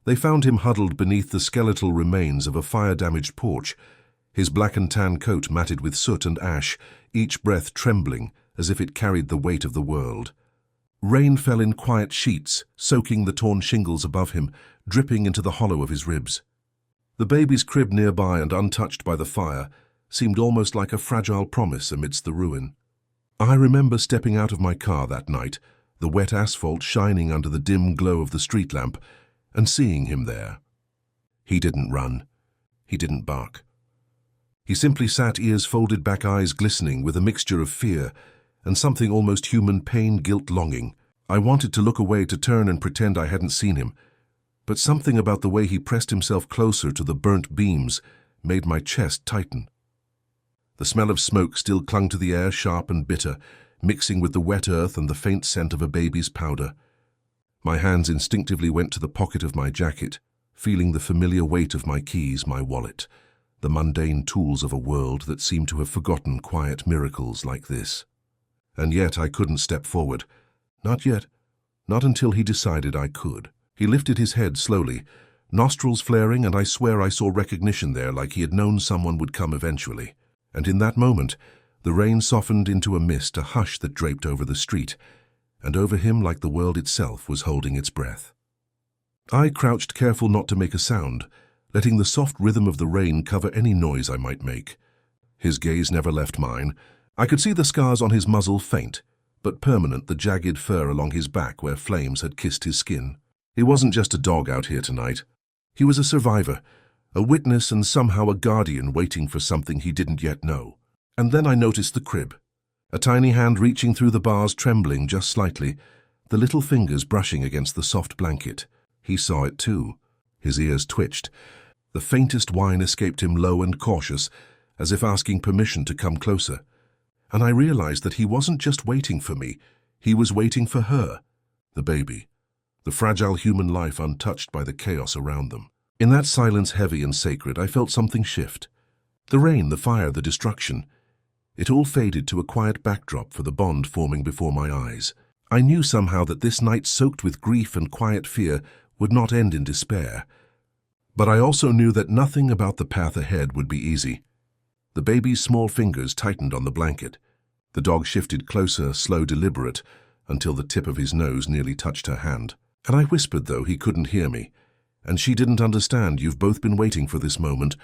They found him huddled beneath the skeletal remains of a fire-damaged porch, his black and tan coat matted with soot and ash, each breath trembling as if it carried the weight of the world. Rain fell in quiet sheets, soaking the torn shingles above him, dripping into the hollow of his ribs. The baby's crib nearby and untouched by the fire seemed almost like a fragile promise amidst the ruin. I remember stepping out of my car that night, the wet asphalt shining under the dim glow of the street lamp, and seeing him there. He didn't run. He didn't bark. He simply sat, ears folded back, eyes glistening with a mixture of fear and something almost human, pain, guilt, longing. I wanted to look away, to turn and pretend I hadn't seen him, but something about the way he pressed himself closer to the burnt beams made my chest tighten. The smell of smoke still clung to the air, sharp and bitter, mixing with the wet earth and the faint scent of a baby's powder. My hands instinctively went to the pocket of my jacket, feeling the familiar weight of my keys, my wallet, the mundane tools of a world that seemed to have forgotten quiet miracles like this. And yet I couldn't step forward. Not yet. Not until he decided I could. He lifted his head slowly, nostrils flaring, and I swear I saw recognition there, like he had known someone would come eventually. And in that moment, the rain softened into a mist, a hush that draped over the street, and over him like the world itself was holding its breath. I crouched, careful not to make a sound, letting the soft rhythm of the rain cover any noise I might make. His gaze never left mine. I could see the scars on his muzzle, faint, but permanent, the jagged fur along his back where flames had kissed his skin. He wasn't just a dog out here tonight. He was a survivor, a witness, and somehow a guardian waiting for something he didn't yet know. And then I noticed the crib. A tiny hand reaching through the bars, trembling just slightly, the little fingers brushing against the soft blanket. He saw it too. His ears twitched. The faintest whine escaped him, low and cautious, as if asking permission to come closer. And I realized that he wasn't just waiting for me, he was waiting for her, the baby, the fragile human life untouched by the chaos around them. In that silence, heavy and sacred, I felt something shift. The rain, the fire, the destruction. It all faded to a quiet backdrop for the bond forming before my eyes. I knew somehow that this night, soaked with grief and quiet fear, would not end in despair. But I also knew that nothing about the path ahead would be easy. The baby's small fingers tightened on the blanket. The dog shifted closer, slow, deliberate, until the tip of his nose nearly touched her hand. And I whispered, though he couldn't hear me. And she didn't understand. You've both been waiting for this moment,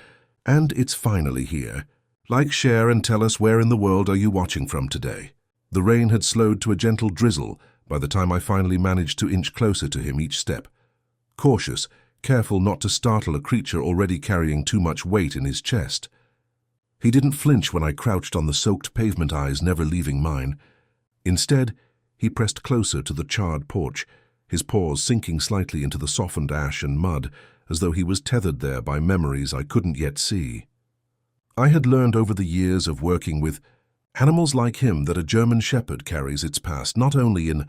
and it's finally here. Like, share, and tell us, where in the world are you watching from today? The rain had slowed to a gentle drizzle by the time I finally managed to inch closer to him each step. Cautious, careful not to startle a creature already carrying too much weight in his chest. He didn't flinch when I crouched on the soaked pavement, eyes never leaving mine. Instead, he pressed closer to the charred porch, his paws sinking slightly into the softened ash and mud, as though he was tethered there by memories I couldn't yet see. I had learned over the years of working with animals like him that a German shepherd carries its past, not only in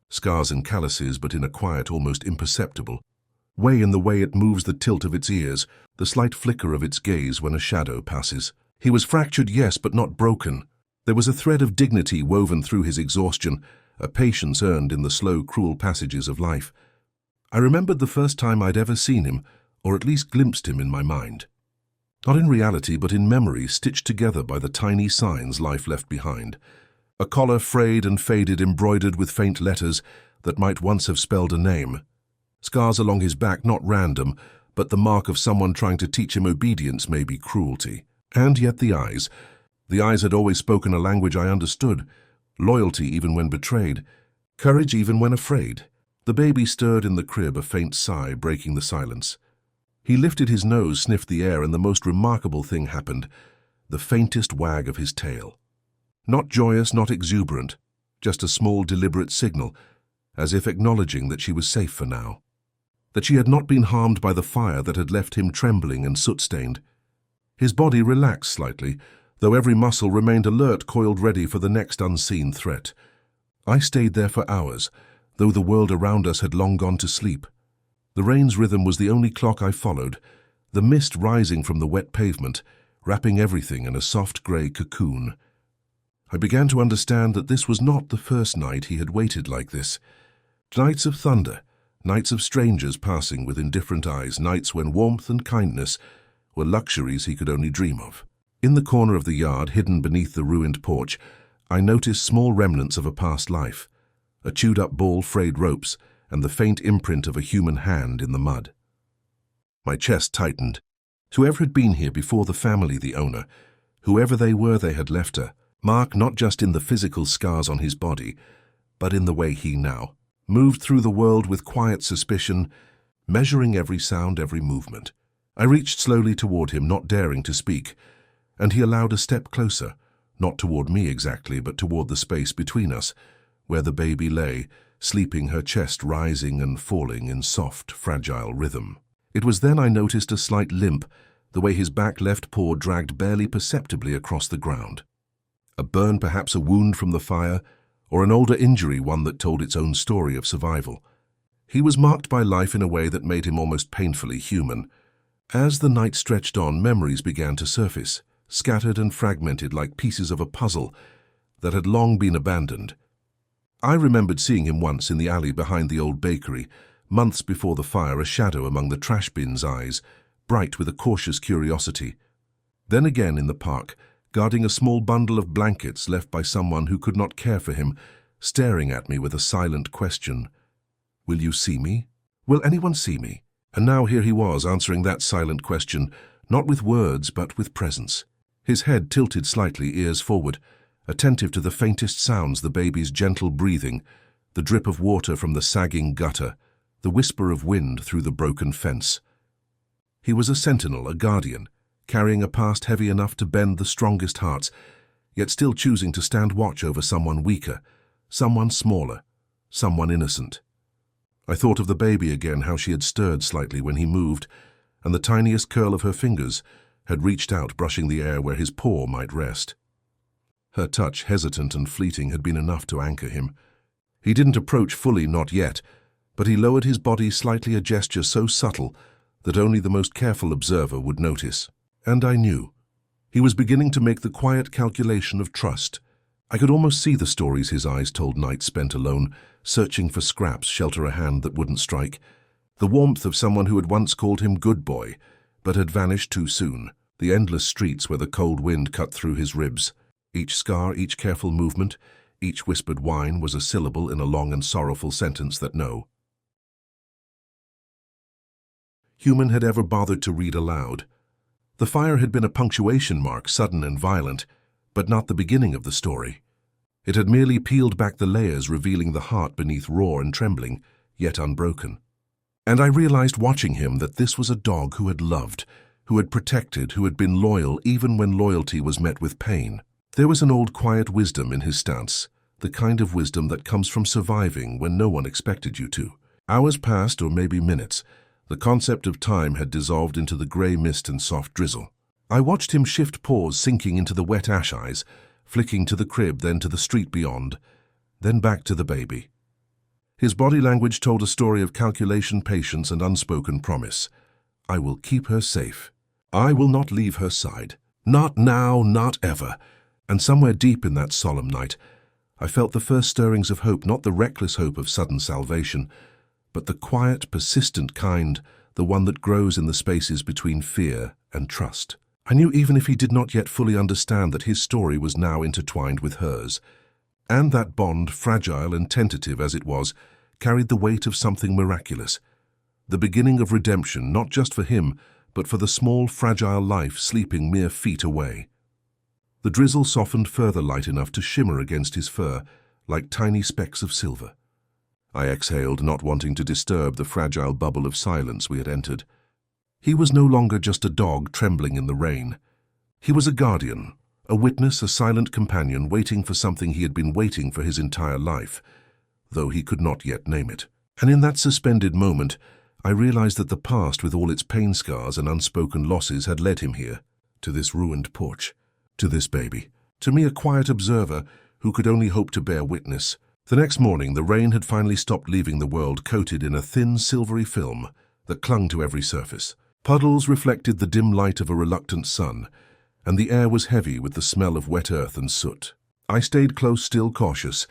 scars and calluses, but in a quiet, almost imperceptible way, in the way it moves, the tilt of its ears, the slight flicker of its gaze when a shadow passes. He was fractured, yes, but not broken. There was a thread of dignity woven through his exhaustion, a patience earned in the slow, cruel passages of life. I remembered the first time I'd ever seen him, or at least glimpsed him in my mind. Not in reality, but in memory, stitched together by the tiny signs life left behind. A collar frayed and faded, embroidered with faint letters that might once have spelled a name. Scars along his back, not random, but the mark of someone trying to teach him obedience, maybe cruelty. And yet the eyes had always spoken a language I understood. Loyalty even when betrayed, courage even when afraid. The baby stirred in the crib, a faint sigh breaking the silence. He lifted his nose, sniffed the air, and the most remarkable thing happened, the faintest wag of his tail. Not joyous, not exuberant, just a small, deliberate signal, as if acknowledging that she was safe for now, that she had not been harmed by the fire that had left him trembling and soot-stained. His body relaxed slightly, though every muscle remained alert, coiled ready for the next unseen threat. I stayed there for hours, though the world around us had long gone to sleep. The rain's rhythm was the only clock I followed, the mist rising from the wet pavement, wrapping everything in a soft grey cocoon. I began to understand that this was not the first night he had waited like this. Nights of thunder, Nights of strangers passing with indifferent eyes, nights when warmth and kindness were luxuries he could only dream of. In the corner of the yard, hidden beneath the ruined porch, I noticed small remnants of a past life, a chewed-up ball, frayed ropes, and the faint imprint of a human hand in the mud. My chest tightened. Whoever had been here before the family, the owner, whoever they were, they had left a mark not just in the physical scars on his body, but in the way he now moved through the world with quiet suspicion, measuring every sound, every movement. I reached slowly toward him, not daring to speak, and he allowed a step closer, not toward me exactly, but toward the space between us, where the baby lay, sleeping, her chest rising and falling in soft, fragile rhythm. It was then I noticed a slight limp, the way his back left paw dragged barely perceptibly across the ground. A burn, perhaps a wound from the fire, or an older injury, one that told its own story of survival. He was marked by life in a way that made him almost painfully human. As the night stretched on, memories began to surface, scattered and fragmented like pieces of a puzzle that had long been abandoned. I remembered seeing him once in the alley behind the old bakery, months before the fire, a shadow among the trash bins' eyes, bright with a cautious curiosity. Then again in the park, guarding a small bundle of blankets left by someone who could not care for him, staring at me with a silent question. Will you see me? Will anyone see me? And now here he was, answering that silent question, not with words but with presence. His head tilted slightly, ears forward, attentive to the faintest sounds, the baby's gentle breathing, the drip of water from the sagging gutter, the whisper of wind through the broken fence. He was a sentinel, a guardian, carrying a past heavy enough to bend the strongest hearts, yet still choosing to stand watch over someone weaker, someone smaller, someone innocent. I thought of the baby again, how she had stirred slightly when he moved, and the tiniest curl of her fingers had reached out, brushing the air where his paw might rest. Her touch, hesitant and fleeting, had been enough to anchor him. He didn't approach fully, not yet, but he lowered his body slightly, a gesture so subtle that only the most careful observer would notice. And I knew. He was beginning to make the quiet calculation of trust. I could almost see the stories his eyes told, nights spent alone, searching for scraps, shelter, a hand that wouldn't strike. The warmth of someone who had once called him good boy, but had vanished too soon. The endless streets where the cold wind cut through his ribs. Each scar, each careful movement, each whispered whine was a syllable in a long and sorrowful sentence that no human had ever bothered to read aloud. The fire had been a punctuation mark, sudden and violent, but not the beginning of the story. It had merely peeled back the layers, revealing the heart beneath raw and trembling, yet unbroken. And I realized watching him that this was a dog who had loved, who had protected, who had been loyal even when loyalty was met with pain. There was an old quiet wisdom in his stance, the kind of wisdom that comes from surviving when no one expected you to. Hours passed, or maybe minutes. The concept of time had dissolved into the grey mist and soft drizzle. I watched him shift paws, sinking into the wet ash eyes, flicking to the crib, then to the street beyond, then back to the baby. His body language told a story of calculation, patience, and unspoken promise. I will keep her safe. I will not leave her side. Not now, not ever. And somewhere deep in that solemn night, I felt the first stirrings of hope, not the reckless hope of sudden salvation, but the quiet, persistent kind, the one that grows in the spaces between fear and trust. I knew even if he did not yet fully understand that his story was now intertwined with hers, and that bond, fragile and tentative as it was, carried the weight of something miraculous, the beginning of redemption, not just for him, but for the small, fragile life sleeping mere feet away. The drizzle softened further, light enough to shimmer against his fur, like tiny specks of silver. I exhaled, not wanting to disturb the fragile bubble of silence we had entered. He was no longer just a dog trembling in the rain. He was a guardian, a witness, a silent companion, waiting for something he had been waiting for his entire life, though he could not yet name it. And in that suspended moment, I realized that the past, with all its pain scars and unspoken losses, had led him here, to this ruined porch, to this baby, to me, a quiet observer who could only hope to bear witness. The next morning, the rain had finally stopped leaving the world coated in a thin, silvery film that clung to every surface. Puddles reflected the dim light of a reluctant sun, and the air was heavy with the smell of wet earth and soot. I stayed close, still cautious,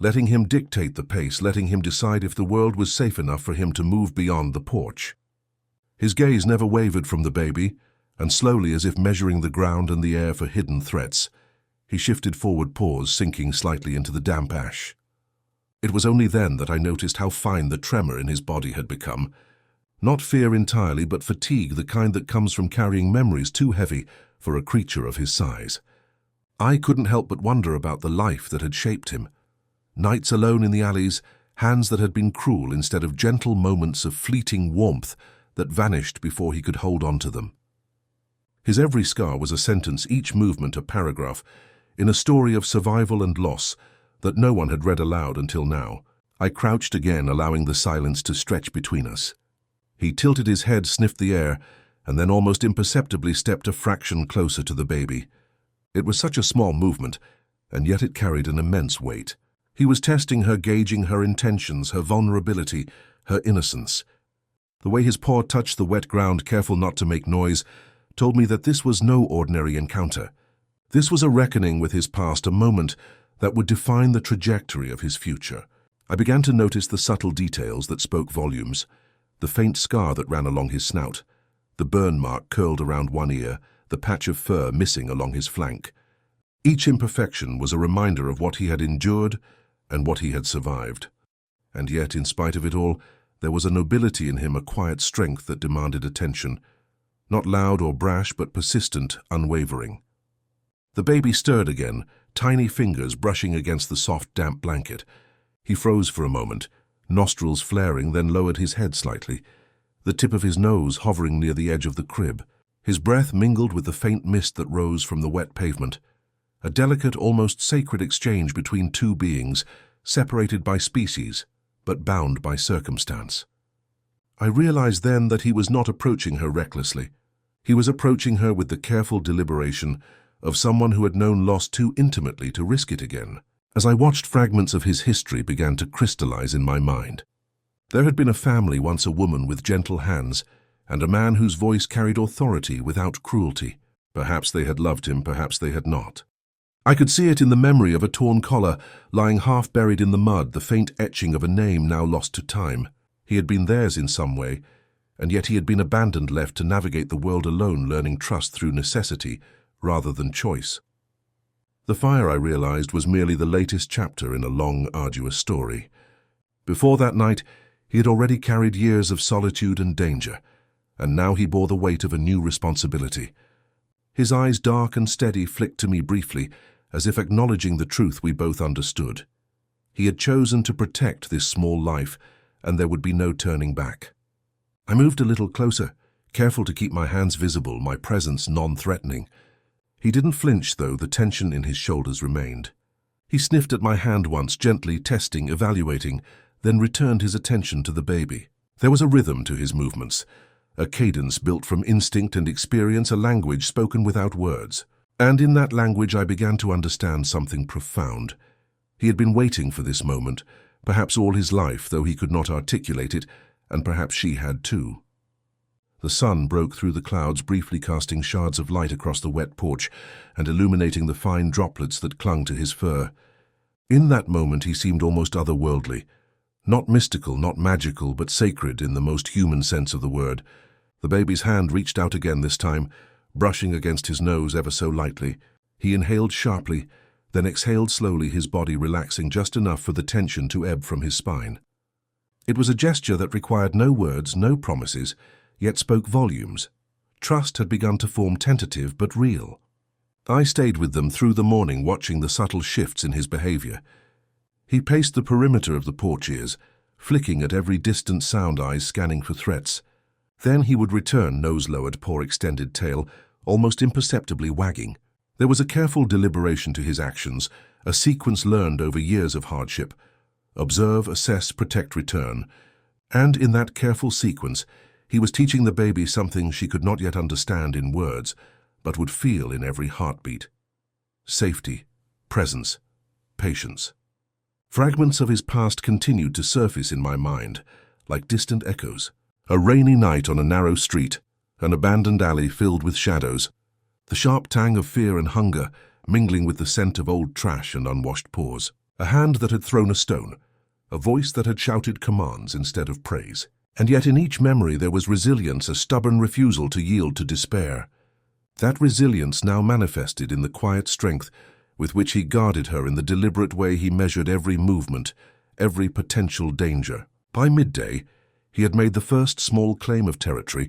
letting him dictate the pace, letting him decide if the world was safe enough for him to move beyond the porch. His gaze never wavered from the baby, and slowly, as if measuring the ground and the air for hidden threats, he shifted forward paws, sinking slightly into the damp ash. It was only then that I noticed how fine the tremor in his body had become. Not fear entirely, but fatigue, the kind that comes from carrying memories too heavy for a creature of his size. I couldn't help but wonder about the life that had shaped him. Nights alone in the alleys, hands that had been cruel instead of gentle moments of fleeting warmth that vanished before he could hold on to them. His every scar was a sentence, each movement a paragraph, in a story of survival and loss that no one had read aloud until now. I crouched again, allowing the silence to stretch between us. He tilted his head, sniffed the air, and then almost imperceptibly stepped a fraction closer to the baby. It was such a small movement, and yet it carried an immense weight. He was testing her, gauging her intentions, her vulnerability, her innocence. The way his paw touched the wet ground, careful not to make noise, told me that this was no ordinary encounter. This was a reckoning with his past, a moment that would define the trajectory of his future. I began to notice the subtle details that spoke volumes. The faint scar that ran along his snout, the burn mark curled around one ear, the patch of fur missing along his flank. Each imperfection was a reminder of what he had endured and what he had survived. And yet, in spite of it all, there was a nobility in him, a quiet strength that demanded attention. Not loud or brash, but persistent, unwavering. The baby stirred again, tiny fingers brushing against the soft, damp blanket. He froze for a moment, nostrils flaring, then lowered his head slightly, the tip of his nose hovering near the edge of the crib. His breath mingled with the faint mist that rose from the wet pavement. A delicate, almost sacred exchange between two beings, separated by species, but bound by circumstance. I realized then that he was not approaching her recklessly. He was approaching her with the careful deliberation of someone who had known loss too intimately to risk it again. As I watched, fragments of his history began to crystallize in my mind. There had been a family, once a woman with gentle hands, and a man whose voice carried authority without cruelty. Perhaps they had loved him, perhaps they had not. I could see it in the memory of a torn collar lying half buried in the mud, the faint etching of a name now lost to time. He had been theirs in some way, and yet he had been abandoned, left to navigate the world alone, learning trust through necessity rather than choice. The fire, I realized, was merely the latest chapter in a long, arduous story. Before that night, he had already carried years of solitude and danger, and now he bore the weight of a new responsibility. His eyes, dark and steady, flicked to me briefly, as if acknowledging the truth we both understood. He had chosen to protect this small life, and there would be no turning back. I moved a little closer, careful to keep my hands visible, my presence non-threatening. He didn't flinch, though. The tension in his shoulders remained. He sniffed at my hand once, gently, testing, evaluating, then returned his attention to the baby. There was a rhythm to his movements, a cadence built from instinct and experience, a language spoken without words. And in that language I began to understand something profound. He had been waiting for this moment, perhaps all his life, though he could not articulate it, and perhaps she had too. The sun broke through the clouds, briefly casting shards of light across the wet porch and illuminating the fine droplets that clung to his fur. In that moment he seemed almost otherworldly, not mystical, not magical, but sacred in the most human sense of the word. The baby's hand reached out again this time, brushing against his nose ever so lightly. He inhaled sharply, then exhaled slowly, his body relaxing just enough for the tension to ebb from his spine. It was a gesture that required no words, no promises, yet spoke volumes. Trust had begun to form, tentative but real. I stayed with them through the morning, watching the subtle shifts in his behavior. He paced the perimeter of the porch, ears flicking at every distant sound, eyes scanning for threats. Then he would return, nose lowered, paw extended, tail almost imperceptibly wagging. There was a careful deliberation to his actions, a sequence learned over years of hardship. Observe, assess, protect, return. And in that careful sequence, he was teaching the baby something she could not yet understand in words, but would feel in every heartbeat. Safety, presence, patience. Fragments of his past continued to surface in my mind, like distant echoes. A rainy night on a narrow street, an abandoned alley filled with shadows, the sharp tang of fear and hunger mingling with the scent of old trash and unwashed paws. a hand that had thrown a stone, a voice that had shouted commands instead of praise. And yet in each memory there was resilience, a stubborn refusal to yield to despair. That resilience now manifested in the quiet strength with which he guarded her, in the deliberate way he measured every movement, every potential danger. By midday, he had made the first small claim of territory,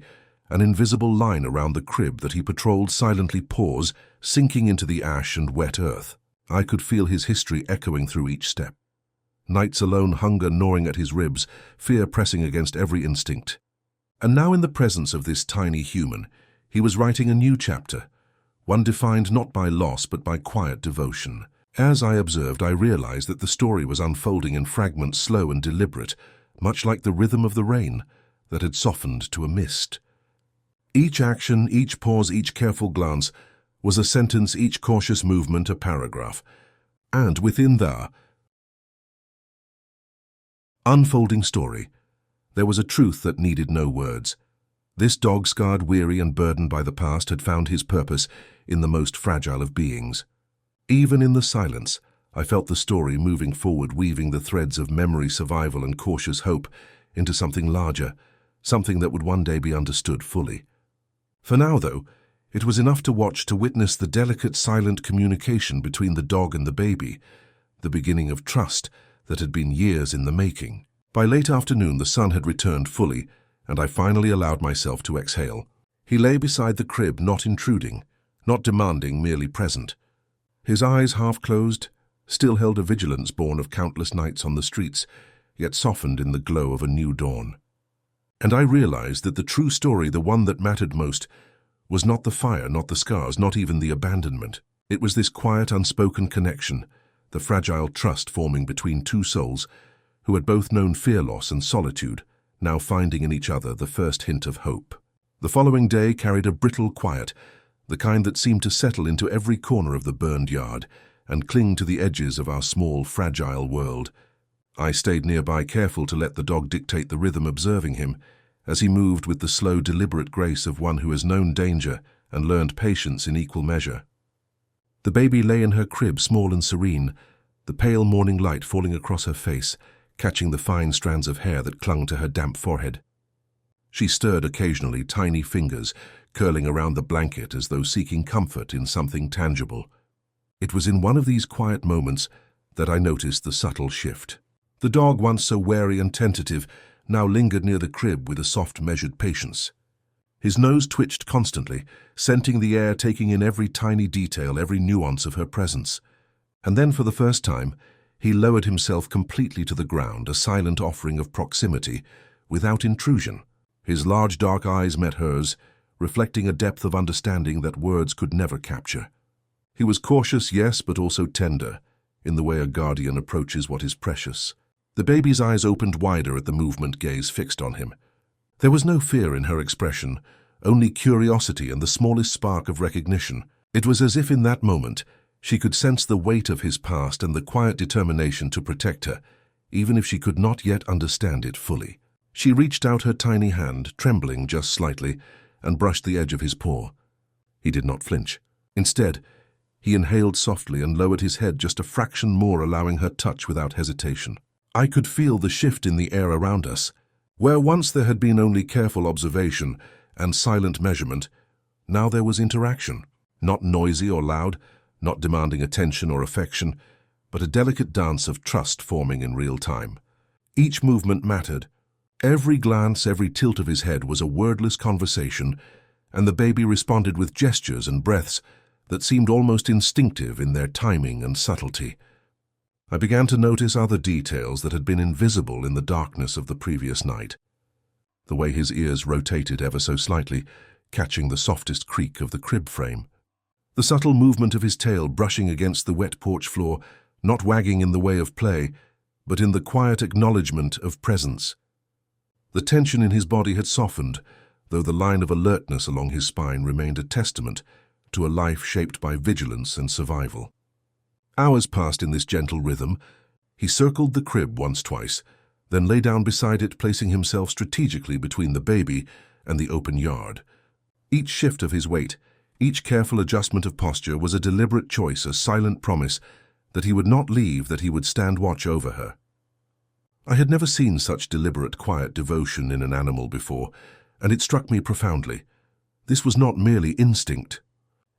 an invisible line around the crib that he patrolled silently pause, sinking into the ash and wet earth. I could feel his history echoing through each step. Nights alone, hunger gnawing at his ribs, fear pressing against every instinct. And now in the presence of this tiny human, he was writing a new chapter, one defined not by loss but by quiet devotion. As I observed, I realized that the story was unfolding in fragments, slow and deliberate, much like the rhythm of the rain that had softened to a mist. Each action, each pause, each careful glance was a sentence, each cautious movement a paragraph. And within the unfolding story, there was a truth that needed no words. This dog, scarred, weary, and burdened by the past, had found his purpose in the most fragile of beings. Even in the silence, I felt the story moving forward, weaving the threads of memory, survival, and cautious hope into something larger, something that would one day be understood fully. For now, though, it was enough to watch, to witness the delicate, silent communication between the dog and the baby, the beginning of trust that had been years in the making. By late afternoon, the sun had returned fully, and I finally allowed myself to exhale. He lay beside the crib, not intruding, not demanding, merely present. His eyes, half closed, still held a vigilance born of countless nights on the streets, yet softened in the glow of a new dawn. And I realized that the true story, the one that mattered most, was not the fire, not the scars, not even the abandonment. It was this quiet, unspoken connection, the fragile trust forming between two souls who had both known fear, loss, and solitude, now finding in each other the first hint of hope. The following day carried a brittle quiet, the kind that seemed to settle into every corner of the burned yard and cling to the edges of our small, fragile world. I stayed nearby, careful to let the dog dictate the rhythm, observing him as he moved with the slow, deliberate grace of one who has known danger and learned patience in equal measure. The baby lay in her crib, small and serene, the pale morning light falling across her face, catching the fine strands of hair that clung to her damp forehead. She stirred occasionally, tiny fingers curling around the blanket as though seeking comfort in something tangible. It was in one of these quiet moments that I noticed the subtle shift. The dog, once so wary and tentative, now lingered near the crib with a soft, measured patience. His nose twitched constantly, scenting the air, taking in every tiny detail, every nuance of her presence. And then, for the first time, he lowered himself completely to the ground, a silent offering of proximity, without intrusion. His large dark eyes met hers, reflecting a depth of understanding that words could never capture. He was cautious, yes, but also tender, in the way a guardian approaches what is precious. The baby's eyes opened wider at the movement, gaze fixed on him. There was no fear in her expression, only curiosity and the smallest spark of recognition. It was as if in that moment she could sense the weight of his past and the quiet determination to protect her, even if she could not yet understand it fully. She reached out her tiny hand, trembling just slightly, and brushed the edge of his paw. He did not flinch. Instead, he inhaled softly and lowered his head just a fraction more, allowing her touch without hesitation. I could feel the shift in the air around us. Where once there had been only careful observation and silent measurement, now there was interaction, not noisy or loud, not demanding attention or affection, but a delicate dance of trust forming in real time. Each movement mattered. Every glance, every tilt of his head was a wordless conversation, and the baby responded with gestures and breaths that seemed almost instinctive in their timing and subtlety. I began to notice other details that had been invisible in the darkness of the previous night. The way his ears rotated ever so slightly, catching the softest creak of the crib frame. The subtle movement of his tail brushing against the wet porch floor, not wagging in the way of play, but in the quiet acknowledgement of presence. The tension in his body had softened, though the line of alertness along his spine remained a testament to a life shaped by vigilance and survival. Hours passed in this gentle rhythm. He circled the crib twice, then lay down beside it, placing himself strategically between the baby and the open yard. Each shift of his weight, each careful adjustment of posture was a deliberate choice, a silent promise that he would not leave, that he would stand watch over her. I had never seen such deliberate, quiet devotion in an animal before, and it struck me profoundly. This was not merely instinct.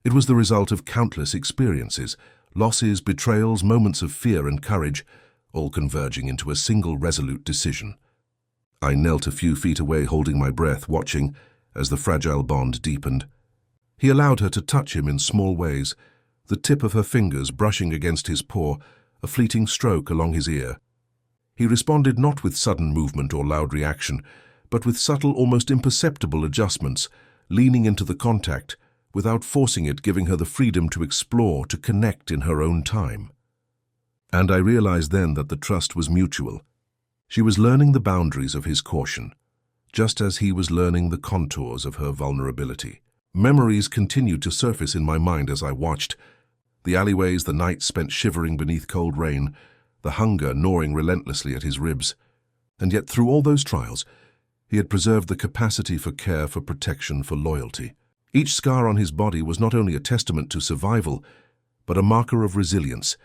It was the result of countless experiences, losses, betrayals, moments of fear and courage, all converging into a single resolute decision. I knelt a few feet away, holding my breath, watching as the fragile bond deepened. He allowed her to touch him in small ways, the tip of her fingers brushing against his paw, a fleeting stroke along his ear. He responded not with sudden movement or loud reaction, but with subtle, almost imperceptible adjustments, leaning into the contact, without forcing it, giving her the freedom to explore, to connect in her own time. And I realized then that the trust was mutual. She was learning the boundaries of his caution, just as he was learning the contours of her vulnerability. Memories continued to surface in my mind as I watched. The alleyways, the nights spent shivering beneath cold rain, the hunger gnawing relentlessly at his ribs. And yet through all those trials, he had preserved the capacity for care, for protection, for loyalty. Each scar on his body was not only a testament to survival, but a marker of resilience,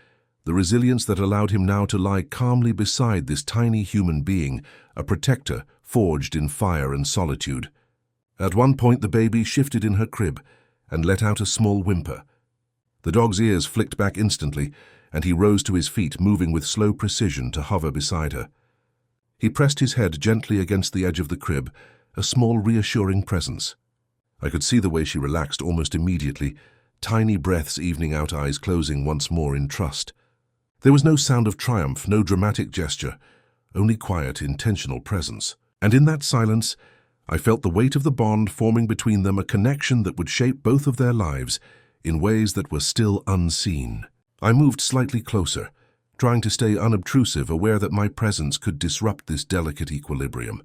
the resilience that allowed him now to lie calmly beside this tiny human being, a protector forged in fire and solitude. At one point the baby shifted in her crib and let out a small whimper. The dog's ears flicked back instantly, and he rose to his feet, moving with slow precision to hover beside her. He pressed his head gently against the edge of the crib, a small reassuring presence. I could see the way she relaxed almost immediately, tiny breaths evening out, eyes closing once more in trust. There was no sound of triumph, no dramatic gesture, only quiet, intentional presence. And in that silence, I felt the weight of the bond forming between them, a connection that would shape both of their lives in ways that were still unseen. I moved slightly closer, trying to stay unobtrusive, aware that my presence could disrupt this delicate equilibrium.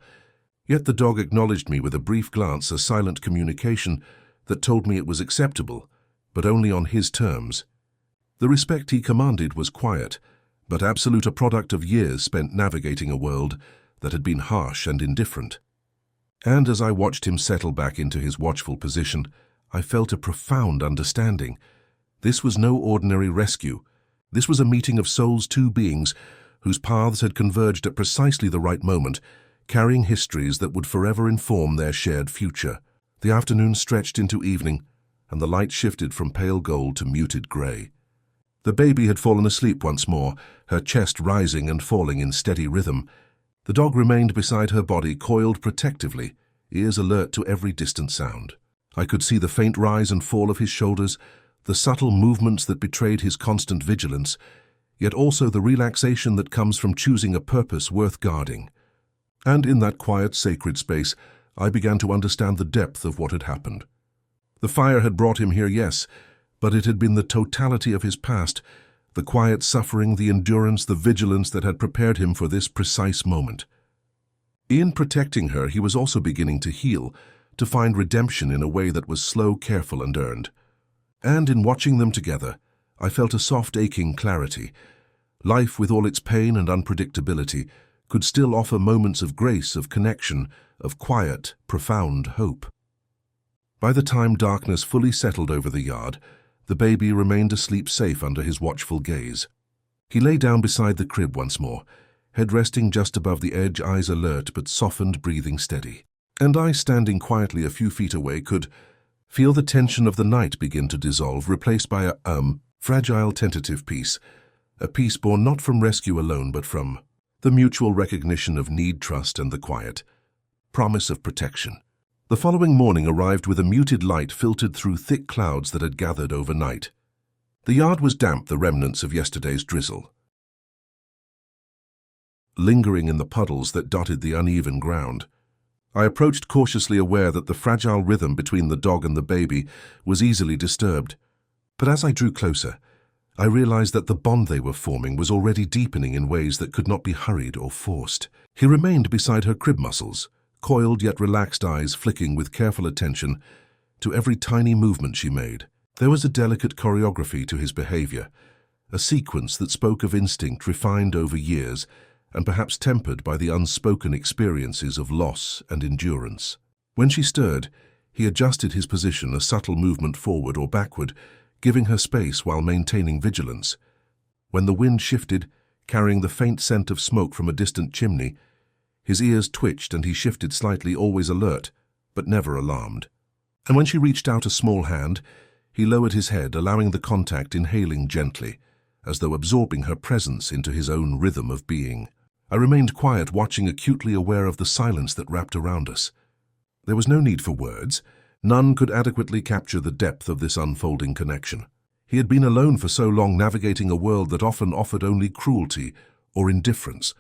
Yet the dog acknowledged me with a brief glance, a silent communication that told me it was acceptable, but only on his terms. The respect he commanded was quiet, but absolute, a product of years spent navigating a world that had been harsh and indifferent. And as I watched him settle back into his watchful position, I felt a profound understanding. This was no ordinary rescue. This was a meeting of souls, two beings whose paths had converged at precisely the right moment, carrying histories that would forever inform their shared future. The afternoon stretched into evening, and the light shifted from pale gold to muted grey. The baby had fallen asleep once more, her chest rising and falling in steady rhythm. The dog remained beside her body, coiled protectively, ears alert to every distant sound. I could see the faint rise and fall of his shoulders, the subtle movements that betrayed his constant vigilance, yet also the relaxation that comes from choosing a purpose worth guarding. And in that quiet, sacred space, I began to understand the depth of what had happened. The fire had brought him here, yes, but it had been the totality of his past, the quiet suffering, the endurance, the vigilance that had prepared him for this precise moment. In protecting her, he was also beginning to heal, to find redemption in a way that was slow, careful, and earned. And in watching them together, I felt a soft, aching clarity. Life, with all its pain and unpredictability, could still offer moments of grace, of connection, of quiet, profound hope. By the time darkness fully settled over the yard, the baby remained asleep, safe under his watchful gaze. He lay down beside the crib once more, head resting just above the edge, eyes alert but softened, breathing steady. And I, standing quietly a few feet away, could feel the tension of the night begin to dissolve, replaced by a fragile, tentative peace, a peace born not from rescue alone but from the mutual recognition of need, trust, and the quiet promise of protection. The following morning arrived with a muted light filtered through thick clouds that had gathered overnight. The yard was damp, the remnants of yesterday's drizzle lingering in the puddles that dotted the uneven ground. I approached cautiously, aware that the fragile rhythm between the dog and the baby was easily disturbed. But as I drew closer, I realized that the bond they were forming was already deepening in ways that could not be hurried or forced. He remained beside her crib muscles, coiled yet relaxed eyes flicking with careful attention to every tiny movement she made. There was a delicate choreography to his behavior, a sequence that spoke of instinct refined over years and perhaps tempered by the unspoken experiences of loss and endurance. When she stirred, he adjusted his position, a subtle movement forward or backward, giving her space while maintaining vigilance. When the wind shifted, carrying the faint scent of smoke from a distant chimney, his ears twitched and he shifted slightly, always alert, but never alarmed. And when she reached out a small hand, he lowered his head, allowing the contact, inhaling gently, as though absorbing her presence into his own rhythm of being. I remained quiet, watching, acutely aware of the silence that wrapped around us. There was no need for words. None could adequately capture the depth of this unfolding connection. He had been alone for so long, navigating a world that often offered only cruelty or indifference.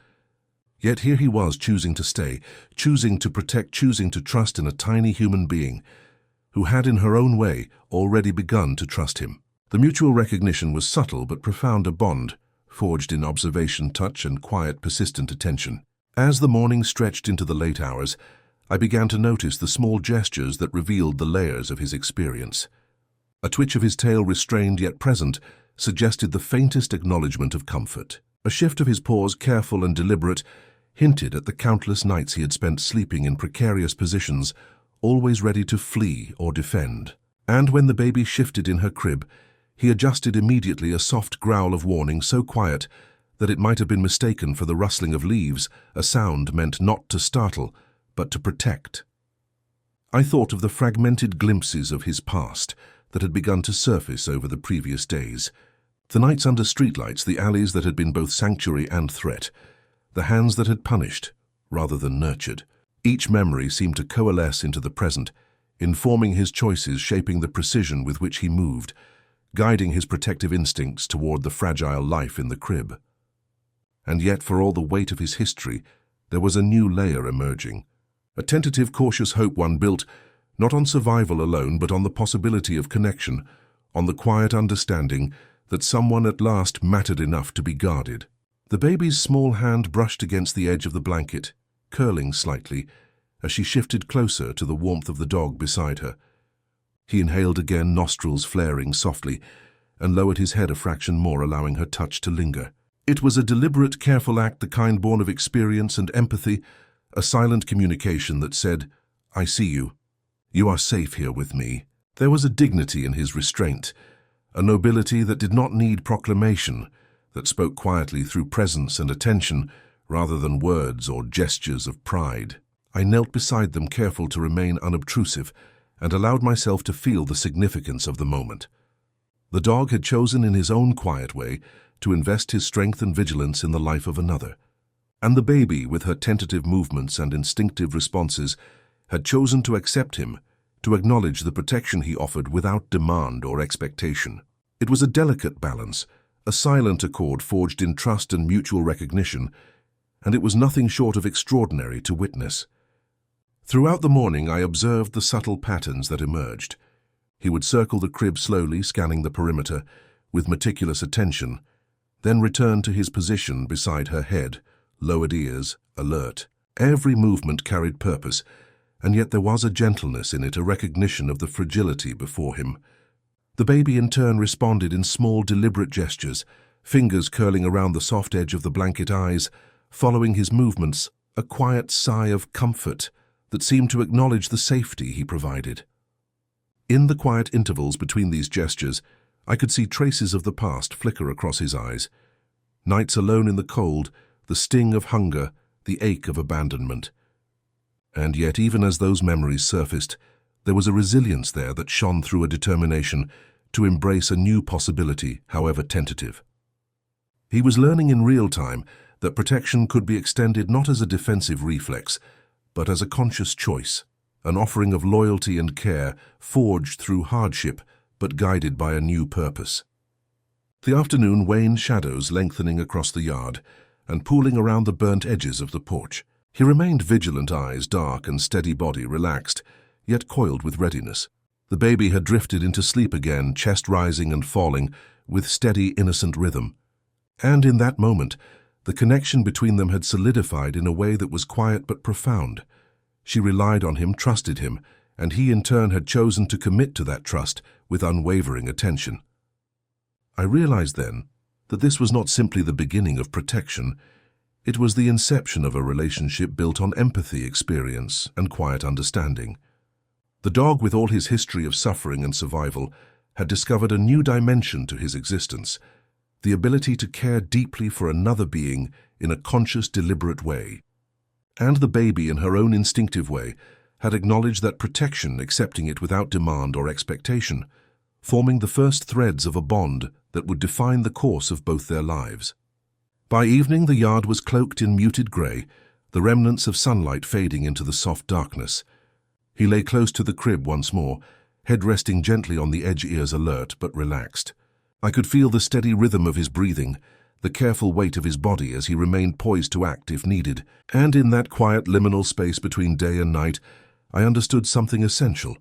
Yet here he was, choosing to stay, choosing to protect, choosing to trust in a tiny human being who had, in her own way, already begun to trust him. The mutual recognition was subtle but profound, a bond forged in observation, touch, and quiet, persistent attention. As the morning stretched into the late hours, I began to notice the small gestures that revealed the layers of his experience. A twitch of his tail, restrained yet present, suggested the faintest acknowledgement of comfort. A shift of his paws, careful and deliberate, hinted at the countless nights he had spent sleeping in precarious positions, always ready to flee or defend. And when the baby shifted in her crib, he adjusted immediately, a soft growl of warning so quiet that it might have been mistaken for the rustling of leaves, a sound meant not to startle, but to protect. I thought of the fragmented glimpses of his past that had begun to surface over the previous days. The nights under streetlights, the alleys that had been both sanctuary and threat, the hands that had punished rather than nurtured. Each memory seemed to coalesce into the present, informing his choices, shaping the precision with which he moved, guiding his protective instincts toward the fragile life in the crib. And yet, for all the weight of his history, there was a new layer emerging. A tentative, cautious hope, one built not on survival alone, but on the possibility of connection, on the quiet understanding that someone at last mattered enough to be guarded. The baby's small hand brushed against the edge of the blanket, curling slightly as she shifted closer to the warmth of the dog beside her. He inhaled again, nostrils flaring softly, and lowered his head a fraction more, allowing her touch to linger. It was a deliberate, careful act, the kind born of experience and empathy, a silent communication that said, "I see you. You are safe here with me." There was a dignity in his restraint, a nobility that did not need proclamation, that spoke quietly through presence and attention, rather than words or gestures of pride. I knelt beside them, careful to remain unobtrusive, and allowed myself to feel the significance of the moment. The dog had chosen in his own quiet way to invest his strength and vigilance in the life of another. And the baby, with her tentative movements and instinctive responses, had chosen to accept him, to acknowledge the protection he offered without demand or expectation. It was a delicate balance, a silent accord forged in trust and mutual recognition, and it was nothing short of extraordinary to witness. Throughout the morning, I observed the subtle patterns that emerged. He would circle the crib slowly, scanning the perimeter with meticulous attention, then return to his position beside her head, lowered ears, alert. Every movement carried purpose, and yet there was a gentleness in it, a recognition of the fragility before him. The baby in turn responded in small, deliberate gestures, fingers curling around the soft edge of the blanket, eyes following his movements, a quiet sigh of comfort that seemed to acknowledge the safety he provided. In the quiet intervals between these gestures, I could see traces of the past flicker across his eyes. Nights alone in the cold, the sting of hunger, the ache of abandonment. And yet, even as those memories surfaced, there was a resilience there that shone through, a determination to embrace a new possibility, however tentative. He was learning in real time that protection could be extended not as a defensive reflex, but as a conscious choice, an offering of loyalty and care forged through hardship but guided by a new purpose. The afternoon waned, shadows lengthening across the yard and pooling around the burnt edges of the porch. He remained vigilant, eyes dark and steady, body relaxed, yet coiled with readiness. The baby had drifted into sleep again, chest rising and falling with steady, innocent rhythm. And in that moment, the connection between them had solidified in a way that was quiet but profound. She relied on him, trusted him, and he in turn had chosen to commit to that trust with unwavering attention. I realized then that this was not simply the beginning of protection. It was the inception of a relationship built on empathy, experience, and quiet understanding. The dog, with all his history of suffering and survival, had discovered a new dimension to his existence, the ability to care deeply for another being in a conscious, deliberate way. And the baby, in her own instinctive way, had acknowledged that protection, accepting it without demand or expectation, forming the first threads of a bond that would define the course of both their lives. By evening, the yard was cloaked in muted grey, the remnants of sunlight fading into the soft darkness. He lay close to the crib once more, head resting gently on the edge, ears alert but relaxed. I could feel the steady rhythm of his breathing, the careful weight of his body as he remained poised to act if needed. And in that quiet liminal space between day and night, I understood something essential.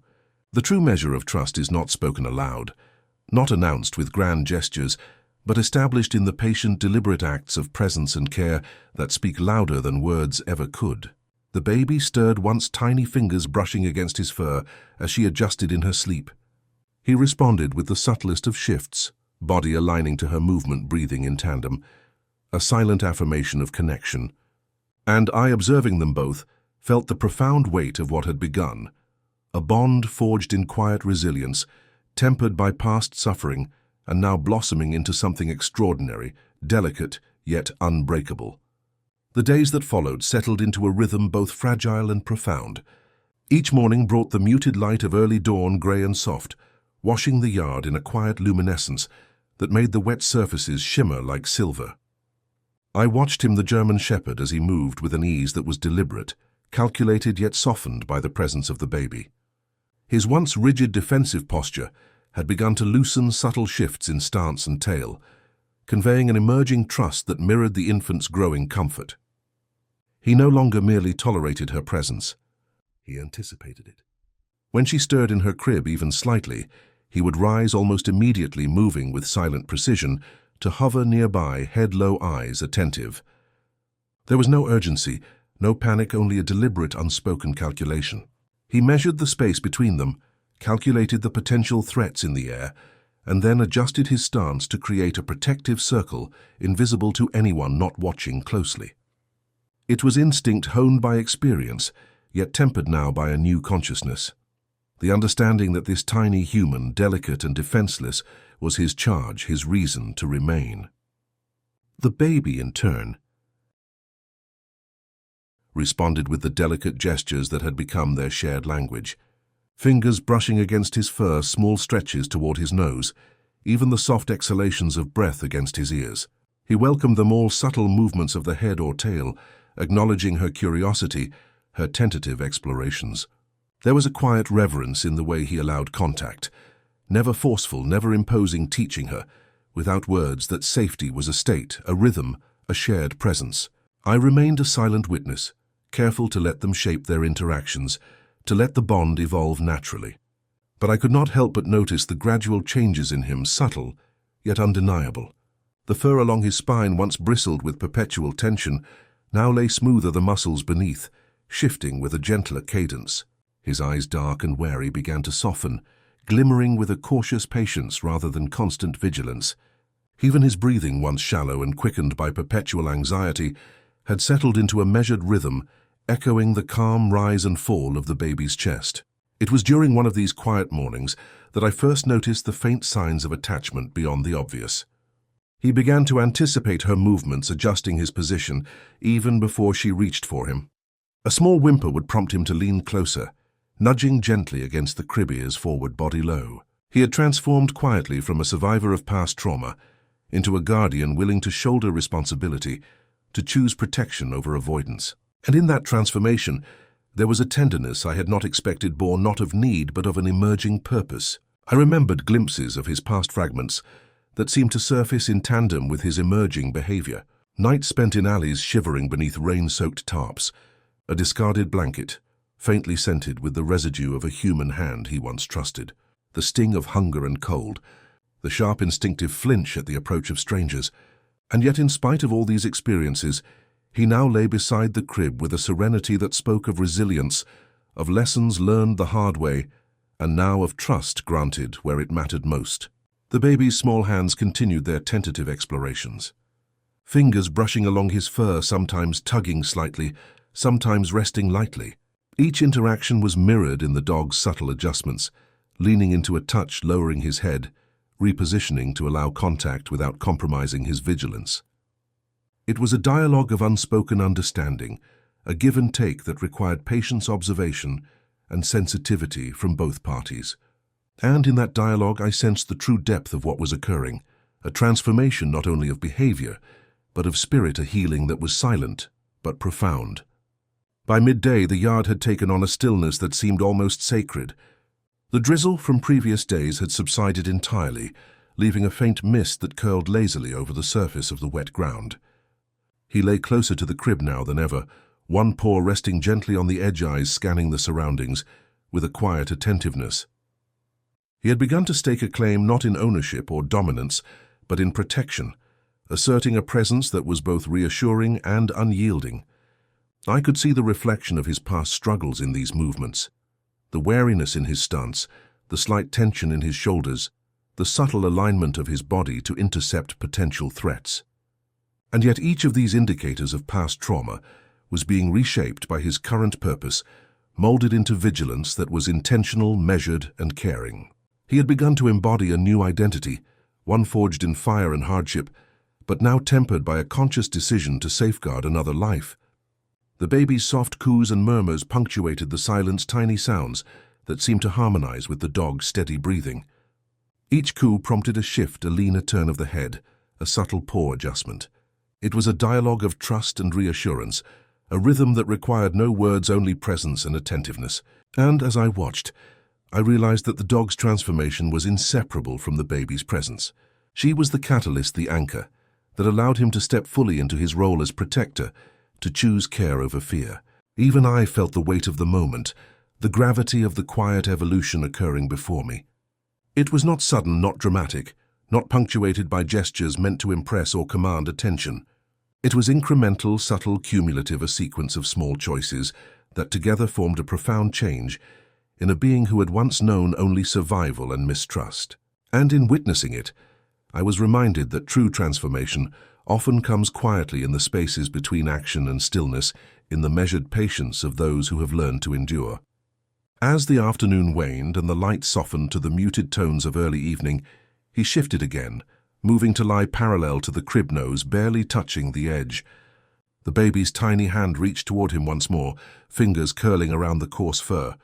The true measure of trust is not spoken aloud, not announced with grand gestures, but established in the patient, deliberate acts of presence and care that speak louder than words ever could. The baby stirred once tiny fingers brushing against his fur as she adjusted in her sleep. He responded with the subtlest of shifts, body aligning to her movement, breathing in tandem, a silent affirmation of connection. And I, observing them both, felt the profound weight of what had begun, a bond forged in quiet resilience, tempered by past suffering, and now blossoming into something extraordinary, delicate, yet unbreakable. The days that followed settled into a rhythm both fragile and profound. Each morning brought the muted light of early dawn, grey and soft, washing the yard in a quiet luminescence that made the wet surfaces shimmer like silver. I watched him, the German shepherd, as he moved with an ease that was deliberate, calculated yet softened by the presence of the baby. His once rigid defensive posture had begun to loosen, subtle shifts in stance and tail, conveying an emerging trust that mirrored the infant's growing comfort. He no longer merely tolerated her presence. He anticipated it. When she stirred in her crib even slightly, he would rise almost immediately, moving with silent precision to hover nearby, head-low, eyes attentive. There was no urgency, no panic, only a deliberate, unspoken calculation. He measured the space between them, calculated the potential threats in the air, and then adjusted his stance to create a protective circle invisible to anyone not watching closely. It was instinct honed by experience, yet tempered now by a new consciousness. The understanding that this tiny human, delicate and defenseless, was his charge, his reason to remain. The baby, in turn, responded with the delicate gestures that had become their shared language. Fingers brushing against his fur, small stretches toward his nose, even the soft exhalations of breath against his ears. He welcomed them all, subtle movements of the head or tail, acknowledging her curiosity, her tentative explorations. There was a quiet reverence in the way he allowed contact, never forceful, never imposing, teaching her, without words, that safety was a state, a rhythm, a shared presence. I remained a silent witness, careful to let them shape their interactions, to let the bond evolve naturally. But I could not help but notice the gradual changes in him, subtle, yet undeniable. The fur along his spine, once bristled with perpetual tension, now lay smoother, the muscles beneath, shifting with a gentler cadence. His eyes, dark and wary, began to soften, glimmering with a cautious patience rather than constant vigilance. Even his breathing, once shallow and quickened by perpetual anxiety, had settled into a measured rhythm, echoing the calm rise and fall of the baby's chest. It was during one of these quiet mornings that I first noticed the faint signs of attachment beyond the obvious. He began to anticipate her movements, adjusting his position, even before she reached for him. A small whimper would prompt him to lean closer, nudging gently against the crib, ears forward, body low. He had transformed quietly from a survivor of past trauma into a guardian willing to shoulder responsibility, to choose protection over avoidance. And in that transformation, there was a tenderness I had not expected, born not of need but of an emerging purpose. I remembered glimpses of his past fragments that seemed to surface in tandem with his emerging behavior. Nights spent in alleys shivering beneath rain-soaked tarps, a discarded blanket, faintly scented with the residue of a human hand he once trusted, the sting of hunger and cold, the sharp instinctive flinch at the approach of strangers. And yet, in spite of all these experiences, he now lay beside the crib with a serenity that spoke of resilience, of lessons learned the hard way, and now of trust granted where it mattered most. The baby's small hands continued their tentative explorations, fingers brushing along his fur, sometimes tugging slightly, sometimes resting lightly. Each interaction was mirrored in the dog's subtle adjustments, leaning into a touch, lowering his head, repositioning to allow contact without compromising his vigilance. It was a dialogue of unspoken understanding, a give and take that required patience, observation, and sensitivity from both parties. And in that dialogue I sensed the true depth of what was occurring, a transformation not only of behavior, but of spirit, a healing that was silent but profound. By midday, the yard had taken on a stillness that seemed almost sacred. The drizzle from previous days had subsided entirely, leaving a faint mist that curled lazily over the surface of the wet ground. He lay closer to the crib now than ever, one paw resting gently on the edge, eyes scanning the surroundings with a quiet attentiveness. He had begun to stake a claim not in ownership or dominance, but in protection, asserting a presence that was both reassuring and unyielding. I could see the reflection of his past struggles in these movements, the wariness in his stance, the slight tension in his shoulders, the subtle alignment of his body to intercept potential threats. And yet each of these indicators of past trauma was being reshaped by his current purpose, molded into vigilance that was intentional, measured, and caring. He had begun to embody a new identity, one forged in fire and hardship, but now tempered by a conscious decision to safeguard another life. The baby's soft coos and murmurs punctuated the silence, tiny sounds that seemed to harmonize with the dog's steady breathing. Each coo prompted a shift, a leaner turn of the head, a subtle paw adjustment. It was a dialogue of trust and reassurance, a rhythm that required no words, only presence and attentiveness. And as I watched, I realized that the dog's transformation was inseparable from the baby's presence. She was the catalyst, the anchor, that allowed him to step fully into his role as protector, to choose care over fear. Even I felt the weight of the moment, the gravity of the quiet evolution occurring before me. It was not sudden, not dramatic, not punctuated by gestures meant to impress or command attention. It was incremental, subtle, cumulative, a sequence of small choices that together formed a profound change in a being who had once known only survival and mistrust. And in witnessing it, I was reminded that true transformation often comes quietly in the spaces between action and stillness, in the measured patience of those who have learned to endure. As the afternoon waned and the light softened to the muted tones of early evening, he shifted again, moving to lie parallel to the crib nose, barely touching the edge. The baby's tiny hand reached toward him once more, fingers curling around the coarse fur.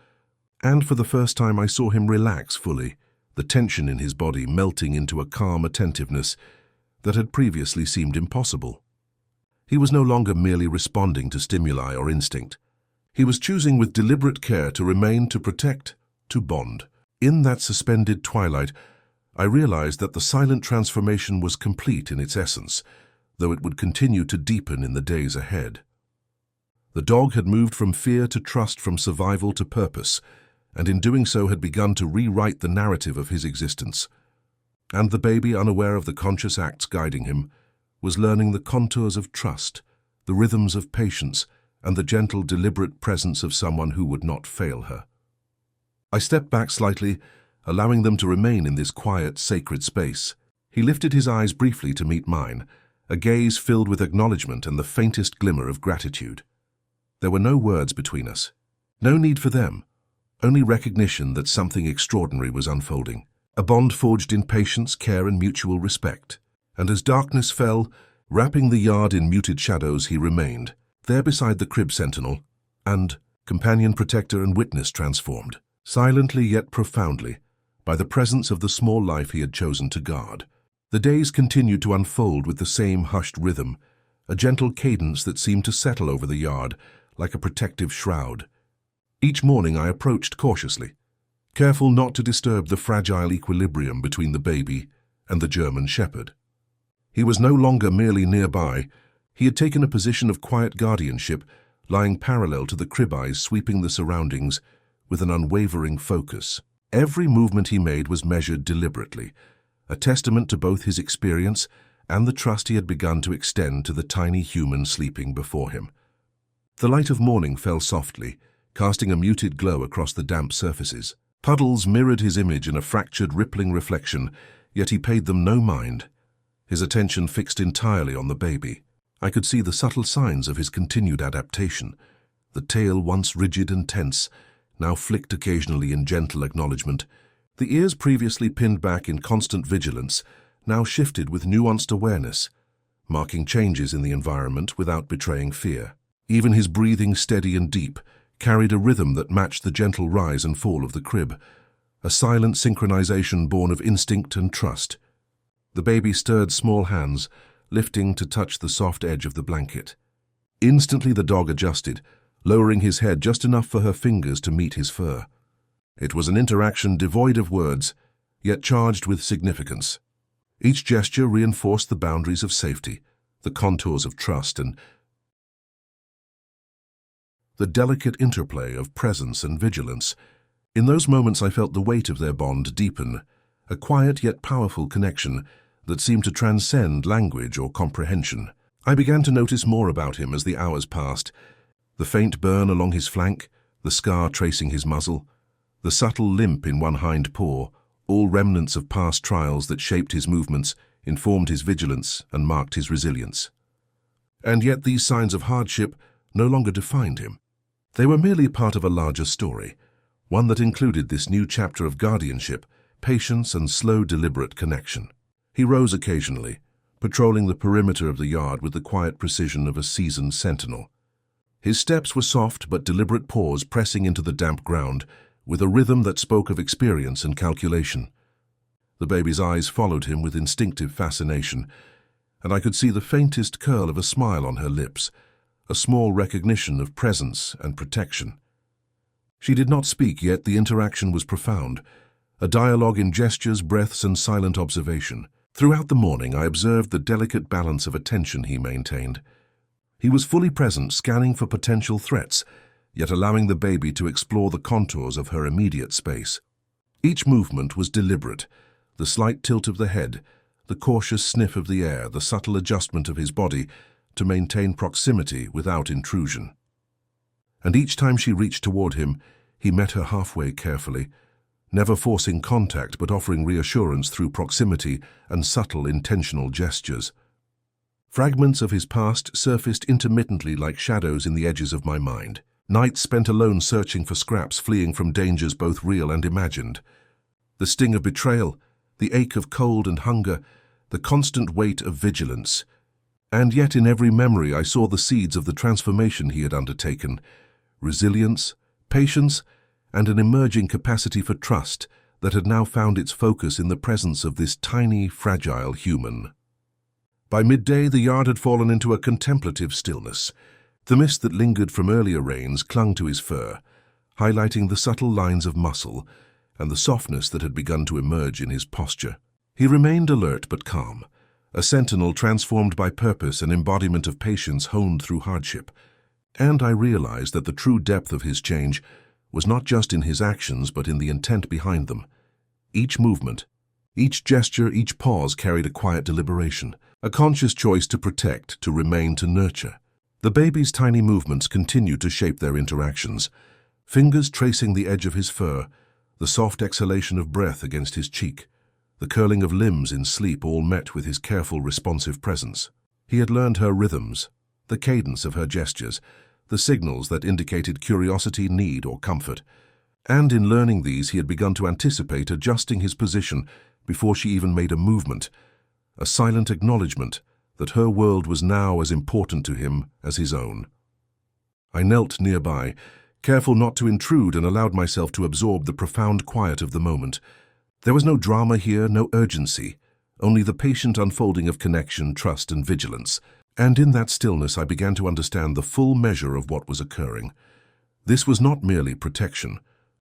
And for the first time I saw him relax fully, the tension in his body melting into a calm attentiveness that had previously seemed impossible. He was no longer merely responding to stimuli or instinct. He was choosing with deliberate care to remain, to protect, to bond. In that suspended twilight, I realized that the silent transformation was complete in its essence, though it would continue to deepen in the days ahead. The dog had moved from fear to trust, from survival to purpose, and in doing so had begun to rewrite the narrative of his existence. And the baby, unaware of the conscious acts guiding him, was learning the contours of trust, the rhythms of patience, and the gentle, deliberate presence of someone who would not fail her. I stepped back slightly, allowing them to remain in this quiet, sacred space. He lifted his eyes briefly to meet mine, a gaze filled with acknowledgement and the faintest glimmer of gratitude. There were no words between us, no need for them, only recognition that something extraordinary was unfolding. A bond forged in patience, care, and mutual respect. And as darkness fell, wrapping the yard in muted shadows, he remained, there beside the crib sentinel, and, companion, protector, and witness transformed, silently yet profoundly, by the presence of the small life he had chosen to guard. The days continued to unfold with the same hushed rhythm, a gentle cadence that seemed to settle over the yard like a protective shroud. Each morning I approached cautiously, careful not to disturb the fragile equilibrium between the baby and the German shepherd. He was no longer merely nearby. He had taken a position of quiet guardianship, lying parallel to the crib, eyes sweeping the surroundings with an unwavering focus. Every movement he made was measured deliberately, a testament to both his experience and the trust he had begun to extend to the tiny human sleeping before him. The light of morning fell softly, casting a muted glow across the damp surfaces. Puddles mirrored his image in a fractured, rippling reflection, yet he paid them no mind, his attention fixed entirely on the baby. I could see the subtle signs of his continued adaptation. The tail, once rigid and tense, now flicked occasionally in gentle acknowledgement, The ears previously pinned back in constant vigilance now shifted with nuanced awareness, marking changes in the environment without betraying fear. Even his breathing, steady and deep, carried a rhythm that matched the gentle rise and fall of the crib, a silent synchronization born of instinct and trust. The baby stirred small hands, lifting to touch the soft edge of the blanket. Instantly the dog adjusted, lowering his head just enough for her fingers to meet his fur. It was an interaction devoid of words, yet charged with significance. Each gesture reinforced the boundaries of safety, the contours of trust, and the delicate interplay of presence and vigilance. In those moments I felt the weight of their bond deepen, a quiet yet powerful connection that seemed to transcend language or comprehension. I began to notice more about him as the hours passed. The faint burn along his flank, the scar tracing his muzzle, the subtle limp in one hind paw, all remnants of past trials that shaped his movements, informed his vigilance, and marked his resilience. And yet these signs of hardship no longer defined him. They were merely part of a larger story, one that included this new chapter of guardianship, patience, and slow, deliberate connection. He rose occasionally, patrolling the perimeter of the yard with the quiet precision of a seasoned sentinel. His steps were soft but deliberate paws pressing into the damp ground, with a rhythm that spoke of experience and calculation. The baby's eyes followed him with instinctive fascination, and I could see the faintest curl of a smile on her lips, a small recognition of presence and protection. She did not speak, yet the interaction was profound, a dialogue in gestures, breaths, and silent observation. Throughout the morning, I observed the delicate balance of attention he maintained. He was fully present, scanning for potential threats, yet allowing the baby to explore the contours of her immediate space. Each movement was deliberate, the slight tilt of the head, the cautious sniff of the air, the subtle adjustment of his body to maintain proximity without intrusion. And each time she reached toward him, he met her halfway carefully, never forcing contact but offering reassurance through proximity and subtle, intentional gestures. Fragments of his past surfaced intermittently like shadows in the edges of my mind. Nights spent alone searching for scraps, fleeing from dangers both real and imagined. The sting of betrayal, the ache of cold and hunger, the constant weight of vigilance. And yet in every memory I saw the seeds of the transformation he had undertaken, resilience, patience, and an emerging capacity for trust that had now found its focus in the presence of this tiny, fragile human. By midday, the yard had fallen into a contemplative stillness. The mist that lingered from earlier rains clung to his fur, highlighting the subtle lines of muscle and the softness that had begun to emerge in his posture. He remained alert but calm, a sentinel transformed by purpose, an embodiment of patience honed through hardship. And I realized that the true depth of his change was not just in his actions but in the intent behind them. Each movement, each gesture, each pause carried a quiet deliberation, a conscious choice to protect, to remain, to nurture. The baby's tiny movements continued to shape their interactions, fingers tracing the edge of his fur, the soft exhalation of breath against his cheek, the curling of limbs in sleep, all met with his careful, responsive presence. He had learned her rhythms, the cadence of her gestures, the signals that indicated curiosity, need, or comfort. And in learning these, he had begun to anticipate adjusting his position before she even made a movement, a silent acknowledgement that her world was now as important to him as his own. I knelt nearby, careful not to intrude, and allowed myself to absorb the profound quiet of the moment. There was no drama here, no urgency, only the patient unfolding of connection, trust, and vigilance. And in that stillness I began to understand the full measure of what was occurring. This was not merely protection.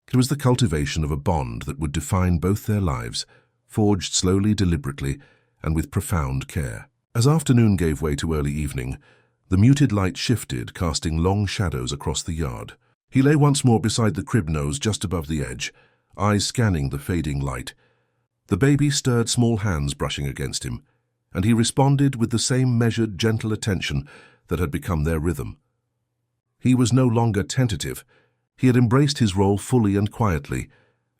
It was the cultivation of a bond that would define both their lives, forged slowly, deliberately, and with profound care. As afternoon gave way to early evening, the muted light shifted, casting long shadows across the yard. He lay once more beside the crib nose just above the edge, eyes scanning the fading light. The baby stirred small hands brushing against him, and he responded with the same measured, gentle attention that had become their rhythm. He was no longer tentative. He had embraced his role fully and quietly,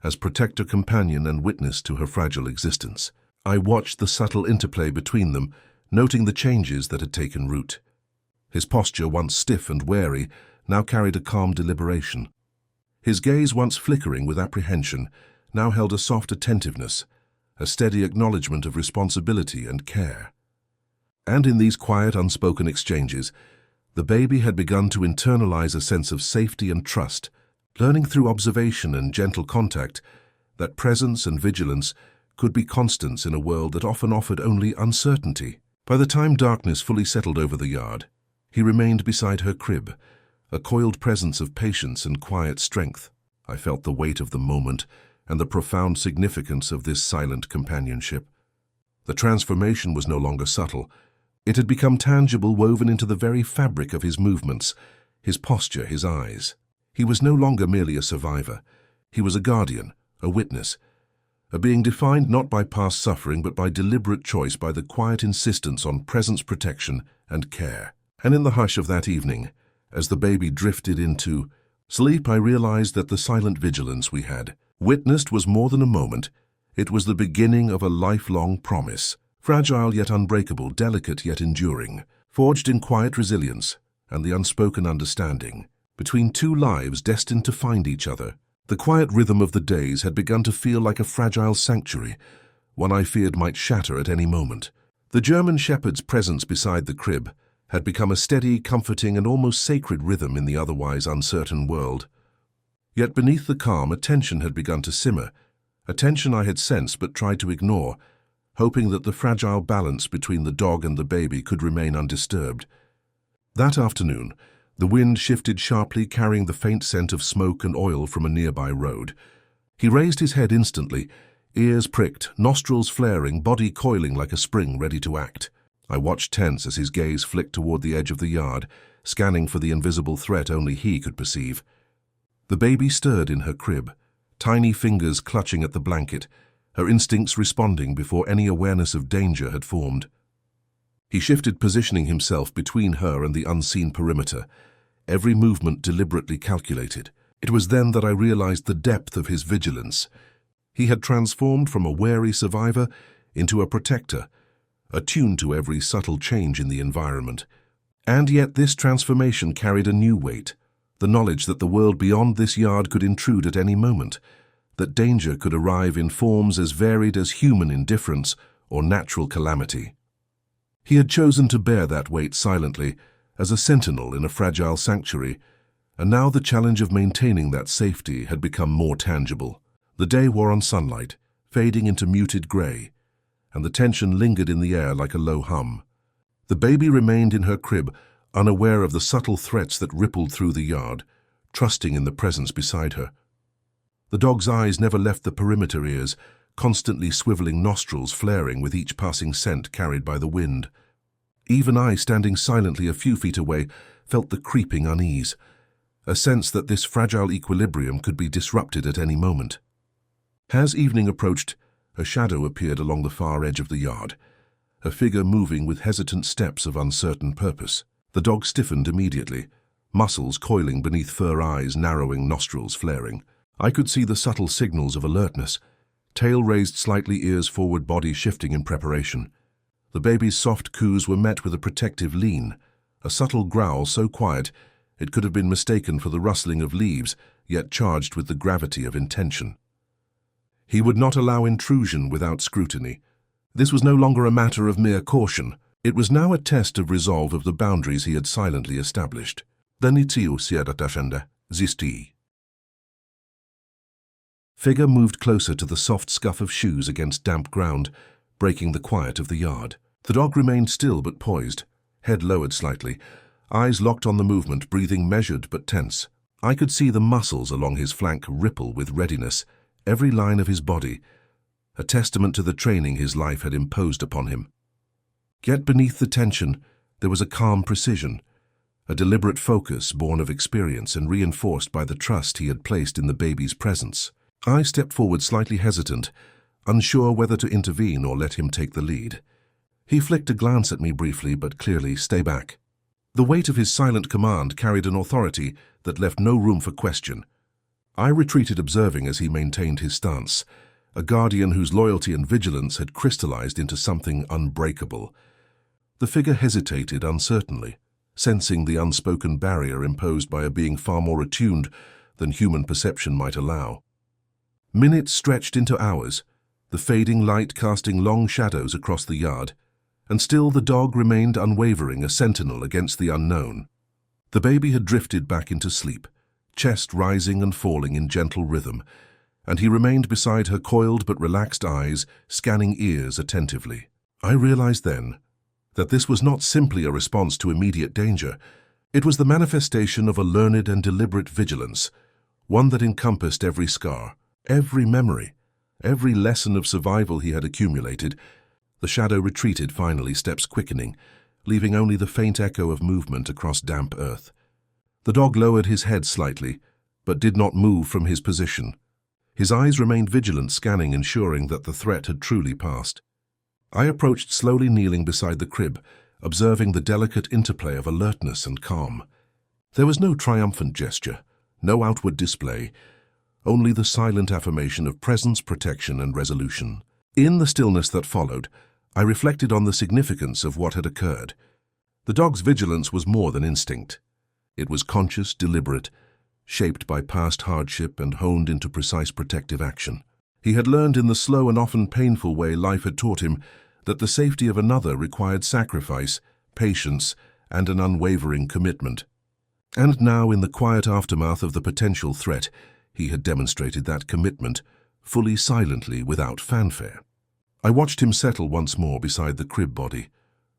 as protector, companion, and witness to her fragile existence. I watched the subtle interplay between them, noting the changes that had taken root. His posture, once stiff and wary, now carried a calm deliberation. His gaze, once flickering with apprehension, now held a soft attentiveness, a steady acknowledgement of responsibility and care. And in these quiet, unspoken exchanges, the baby had begun to internalize a sense of safety and trust, learning through observation and gentle contact that presence and vigilance could be constants in a world that often offered only uncertainty. By the time darkness fully settled over the yard, he remained beside her crib, a coiled presence of patience and quiet strength. I felt the weight of the moment and the profound significance of this silent companionship. The transformation was no longer subtle. It had become tangible, woven into the very fabric of his movements, his posture, his eyes. He was no longer merely a survivor. He was a guardian, a witness, a being defined not by past suffering but by deliberate choice, by the quiet insistence on presence, protection, and care. And in the hush of that evening, as the baby drifted into sleep, I realized that the silent vigilance we had witnessed was more than a moment. It was the beginning of a lifelong promise, fragile yet unbreakable, delicate yet enduring, forged in quiet resilience and the unspoken understanding between two lives destined to find each other. The quiet rhythm of the days had begun to feel like a fragile sanctuary, one I feared might shatter at any moment. The German shepherd's presence beside the crib had become a steady, comforting, and almost sacred rhythm in the otherwise uncertain world. Yet beneath the calm, a tension had begun to simmer, a tension I had sensed but tried to ignore, hoping that the fragile balance between the dog and the baby could remain undisturbed. That afternoon, the wind shifted sharply, carrying the faint scent of smoke and oil from a nearby road. He raised his head instantly, ears pricked, nostrils flaring, body coiling like a spring ready to act. I watched tense as his gaze flicked toward the edge of the yard, scanning for the invisible threat only he could perceive. The baby stirred in her crib, tiny fingers clutching at the blanket, her instincts responding before any awareness of danger had formed. He shifted, positioning himself between her and the unseen perimeter, every movement deliberately calculated. It was then that I realized the depth of his vigilance. He had transformed from a wary survivor into a protector, attuned to every subtle change in the environment. And yet this transformation carried a new weight, the knowledge that the world beyond this yard could intrude at any moment, that danger could arrive in forms as varied as human indifference or natural calamity. He had chosen to bear that weight silently, as a sentinel in a fragile sanctuary, and now the challenge of maintaining that safety had become more tangible. The day wore on sunlight, fading into muted grey, and the tension lingered in the air like a low hum. The baby remained in her crib, unaware of the subtle threats that rippled through the yard, trusting in the presence beside her. The dog's eyes never left the perimeter, ears constantly swiveling, nostrils flaring with each passing scent carried by the wind. Even I, standing silently a few feet away, felt the creeping unease, a sense that this fragile equilibrium could be disrupted at any moment. As evening approached, a shadow appeared along the far edge of the yard, a figure moving with hesitant steps of uncertain purpose. The dog stiffened immediately, muscles coiling beneath fur, eyes narrowing, nostrils flaring. I could see the subtle signals of alertness, tail raised slightly, ears forward, body shifting in preparation. The baby's soft coos were met with a protective lean, a subtle growl so quiet it could have been mistaken for the rustling of leaves, yet charged with the gravity of intention. He would not allow intrusion without scrutiny. This was no longer a matter of mere caution. It was now a test of resolve of the boundaries he had silently established. Figure moved closer to the soft scuff of shoes against damp ground, breaking the quiet of the yard. The dog remained still but poised, head lowered slightly, eyes locked on the movement, breathing measured but tense. I could see the muscles along his flank ripple with readiness, every line of his body, a testament to the training his life had imposed upon him. Yet beneath the tension, there was a calm precision, a deliberate focus born of experience and reinforced by the trust he had placed in the baby's presence. I stepped forward, slightly hesitant, unsure whether to intervene or let him take the lead. He flicked a glance at me briefly, but clearly, "Stay back." The weight of his silent command carried an authority that left no room for question. I retreated, observing as he maintained his stance, a guardian whose loyalty and vigilance had crystallized into something unbreakable. The figure hesitated uncertainly, sensing the unspoken barrier imposed by a being far more attuned than human perception might allow. Minutes stretched into hours, the fading light casting long shadows across the yard, and still the dog remained unwavering, a sentinel against the unknown. The baby had drifted back into sleep, chest rising and falling in gentle rhythm, and he remained beside her, coiled but relaxed eyes, scanning ears attentively. I realized then that this was not simply a response to immediate danger. It was the manifestation of a learned and deliberate vigilance, one that encompassed every scar, every memory, every lesson of survival he had accumulated. The shadow retreated finally, steps quickening, leaving only the faint echo of movement across damp earth. The dog lowered his head slightly, but did not move from his position. His eyes remained vigilant, scanning, ensuring that the threat had truly passed. I approached, slowly, kneeling beside the crib, observing the delicate interplay of alertness and calm. There was no triumphant gesture, no outward display, only the silent affirmation of presence, protection, and resolution. In the stillness that followed, I reflected on the significance of what had occurred. The dog's vigilance was more than instinct. It was conscious, deliberate, shaped by past hardship and honed into precise protective action. He had learned in the slow and often painful way life had taught him that the safety of another required sacrifice, patience, and an unwavering commitment. And now, in the quiet aftermath of the potential threat, he had demonstrated that commitment, fully, silently, without fanfare. I watched him settle once more beside the crib body,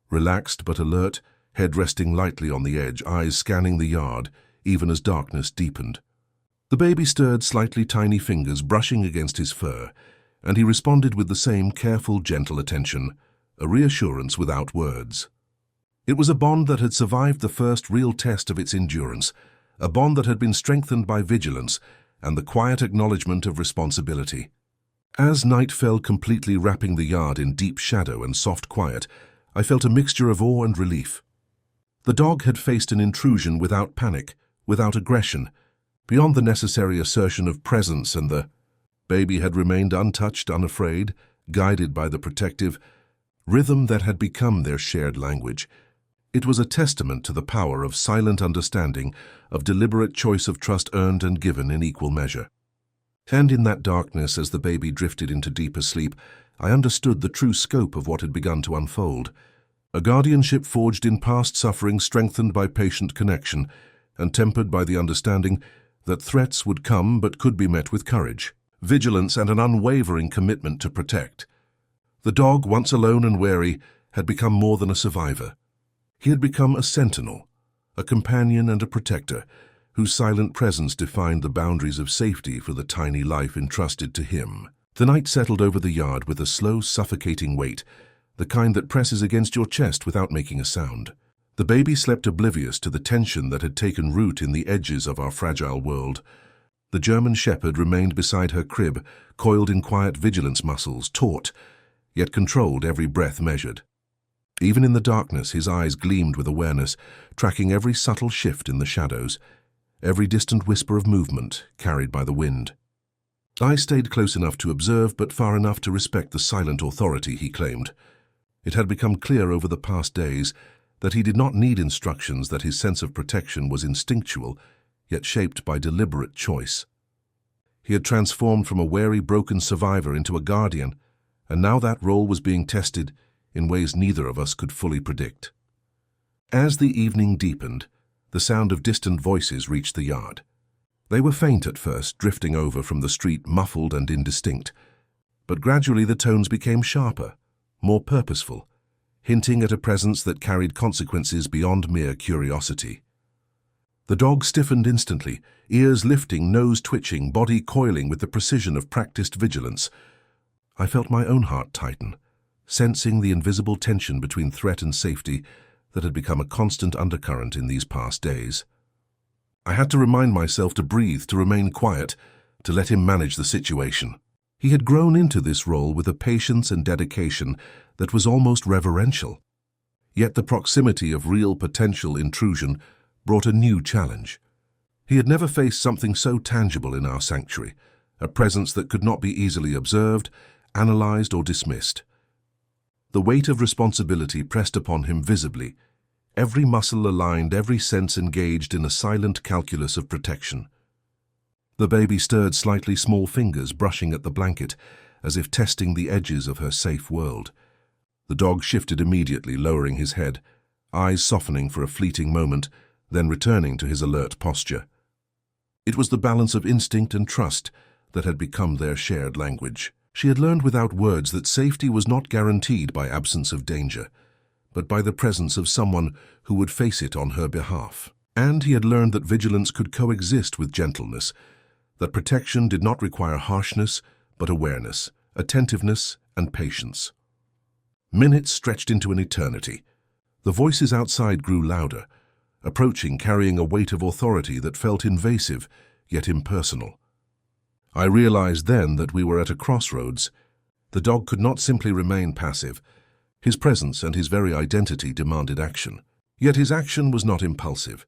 relaxed but alert, head resting lightly on the edge, eyes scanning the yard, even as darkness deepened. The baby stirred slightly, tiny fingers brushing against his fur, and he responded with the same careful, gentle attention, a reassurance without words. It was a bond that had survived the first real test of its endurance, a bond that had been strengthened by vigilance and the quiet acknowledgement of responsibility. As night fell, completely wrapping the yard in deep shadow and soft quiet, I felt a mixture of awe and relief. The dog had faced an intrusion without panic, without aggression, beyond the necessary assertion of presence, and the baby had remained untouched, unafraid, guided by the protective rhythm that had become their shared language. It was a testament to the power of silent understanding, of deliberate choice, of trust earned and given in equal measure. And in that darkness, as the baby drifted into deeper sleep, I understood the true scope of what had begun to unfold. A guardianship forged in past suffering, strengthened by patient connection, and tempered by the understanding that threats would come but could be met with courage, vigilance, and an unwavering commitment to protect. The dog, once alone and wary, had become more than a survivor. He had become a sentinel, a companion and a protector, whose silent presence defined the boundaries of safety for the tiny life entrusted to him. The night settled over the yard with a slow, suffocating weight, the kind that presses against your chest without making a sound. The baby slept oblivious to the tension that had taken root in the edges of our fragile world. The German shepherd remained beside her crib, coiled in quiet vigilance muscles, taut, yet controlled, every breath measured. Even in the darkness, his eyes gleamed with awareness, tracking every subtle shift in the shadows, every distant whisper of movement carried by the wind. I stayed close enough to observe, but far enough to respect the silent authority he claimed. It had become clear over the past days that he did not need instructions, that his sense of protection was instinctual, yet shaped by deliberate choice. He had transformed from a wary, broken survivor into a guardian, and now that role was being tested in ways neither of us could fully predict. As the evening deepened, the sound of distant voices reached the yard. They were faint at first, drifting over from the street, muffled and indistinct, but gradually the tones became sharper, more purposeful, hinting at a presence that carried consequences beyond mere curiosity. The dog stiffened instantly, ears lifting, nose twitching, body coiling with the precision of practiced vigilance. I felt my own heart tighten, sensing the invisible tension between threat and safety that had become a constant undercurrent in these past days. I had to remind myself to breathe, to remain quiet, to let him manage the situation. He had grown into this role with a patience and dedication that was almost reverential. Yet the proximity of real potential intrusion brought a new challenge. He had never faced something so tangible in our sanctuary, a presence that could not be easily observed, analyzed, or dismissed. The weight of responsibility pressed upon him visibly, every muscle aligned, every sense engaged in a silent calculus of protection. The baby stirred slightly, small fingers brushing at the blanket, as if testing the edges of her safe world. The dog shifted immediately, lowering his head, eyes softening for a fleeting moment, then returning to his alert posture. It was the balance of instinct and trust that had become their shared language. She had learned without words that safety was not guaranteed by absence of danger, but by the presence of someone who would face it on her behalf. And he had learned that vigilance could coexist with gentleness, that protection did not require harshness, but awareness, attentiveness, and patience. Minutes stretched into an eternity. The voices outside grew louder, approaching carrying a weight of authority that felt invasive, yet impersonal. I realized then that we were at a crossroads. The dog could not simply remain passive. His presence and his very identity demanded action. Yet his action was not impulsive.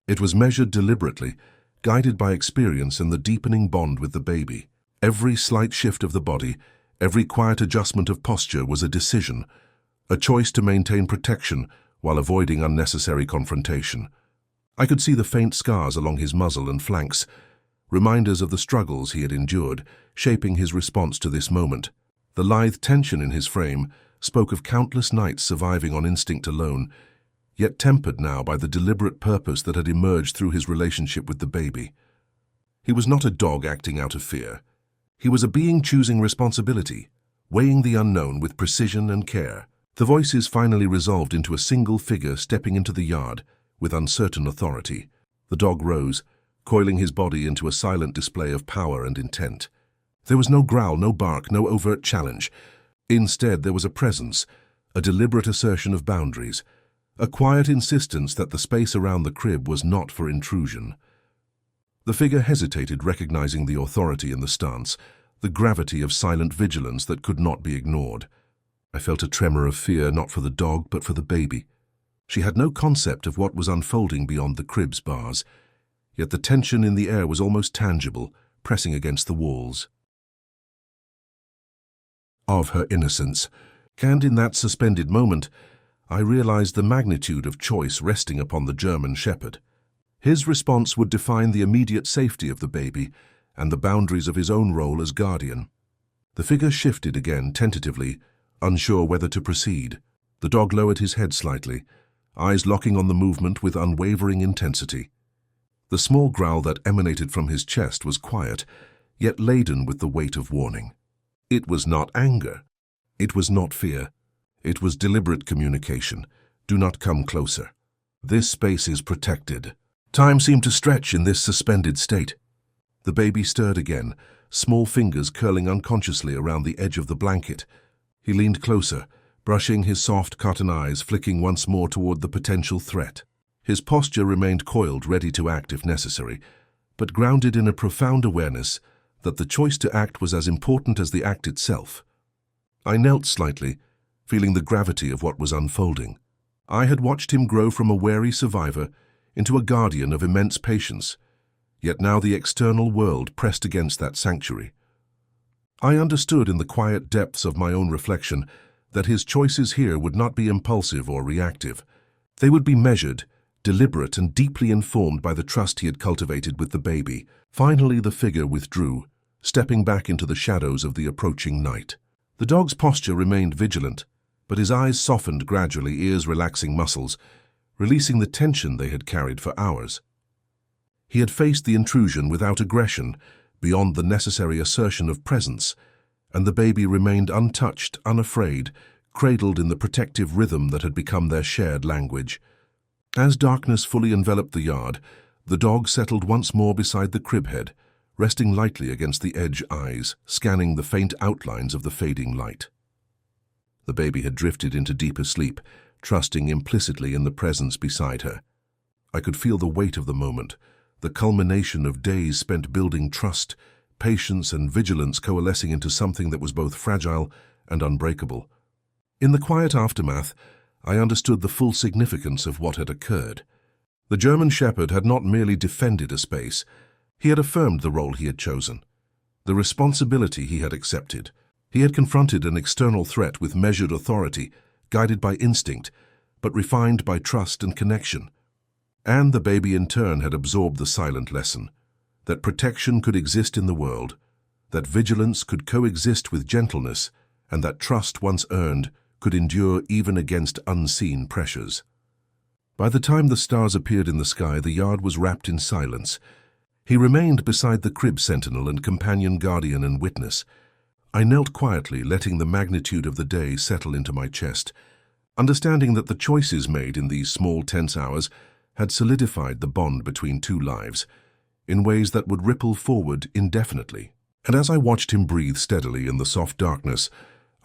It was measured deliberately, guided by experience and the deepening bond with the baby. Every slight shift of the body, every quiet adjustment of posture was a decision, a choice to maintain protection while avoiding unnecessary confrontation. I could see the faint scars along his muzzle and flanks, reminders of the struggles he had endured, shaping his response to this moment. The lithe tension in his frame spoke of countless nights surviving on instinct alone, yet tempered now by the deliberate purpose that had emerged through his relationship with the baby. He was not a dog acting out of fear. He was a being choosing responsibility, weighing the unknown with precision and care. The voices finally resolved into a single figure stepping into the yard with uncertain authority. The dog rose, coiling his body into a silent display of power and intent. There was no growl, no bark, no overt challenge. Instead, there was a presence, a deliberate assertion of boundaries, a quiet insistence that the space around the crib was not for intrusion. The figure hesitated, recognizing the authority in the stance, the gravity of silent vigilance that could not be ignored. I felt a tremor of fear, not for the dog, but for the baby. She had no concept of what was unfolding beyond the crib's bars, yet the tension in the air was almost tangible, pressing against the walls. Of her innocence, and in that suspended moment, I realized the magnitude of choice resting upon the German shepherd. His response would define the immediate safety of the baby and the boundaries of his own role as guardian. The figure shifted again, tentatively, unsure whether to proceed. The dog lowered his head slightly, eyes locking on the movement with unwavering intensity. The small growl that emanated from his chest was quiet, yet laden with the weight of warning. It was not anger. It was not fear. It was deliberate communication. Do not come closer. This space is protected. Time seemed to stretch in this suspended state. The baby stirred again, small fingers curling unconsciously around the edge of the blanket. He leaned closer, brushing his soft cotton eyes, flicking once more toward the potential threat. His posture remained coiled, ready to act if necessary, but grounded in a profound awareness that the choice to act was as important as the act itself. I knelt slightly, feeling the gravity of what was unfolding. I had watched him grow from a wary survivor into a guardian of immense patience, yet now the external world pressed against that sanctuary. I understood in the quiet depths of my own reflection that his choices here would not be impulsive or reactive. They would be measured, deliberate, and deeply informed by the trust he had cultivated with the baby. Finally, the figure withdrew, stepping back into the shadows of the approaching night. The dog's posture remained vigilant, but his eyes softened gradually, ears relaxing muscles, releasing the tension they had carried for hours. He had faced the intrusion without aggression, beyond the necessary assertion of presence, and the baby remained untouched, unafraid, cradled in the protective rhythm that had become their shared language. As darkness fully enveloped the yard, the dog settled once more beside the crib head, resting lightly against the edge eyes, scanning the faint outlines of the fading light. The baby had drifted into deeper sleep, trusting implicitly in the presence beside her. I could feel the weight of the moment, the culmination of days spent building trust, patience, and vigilance coalescing into something that was both fragile and unbreakable. In the quiet aftermath, I understood the full significance of what had occurred. The German shepherd had not merely defended a space, he had affirmed the role he had chosen, the responsibility he had accepted. He had confronted an external threat with measured authority, guided by instinct, but refined by trust and connection. And the baby in turn had absorbed the silent lesson. that protection could exist in the world, that vigilance could coexist with gentleness, and that trust once earned could endure even against unseen pressures. By the time the stars appeared in the sky, the yard was wrapped in silence. He remained beside the crib sentinel and companion guardian and witness. I knelt quietly, letting the magnitude of the day settle into my chest, understanding that the choices made in these small, tense hours had solidified the bond between two lives in ways that would ripple forward indefinitely. And as I watched him breathe steadily in the soft darkness,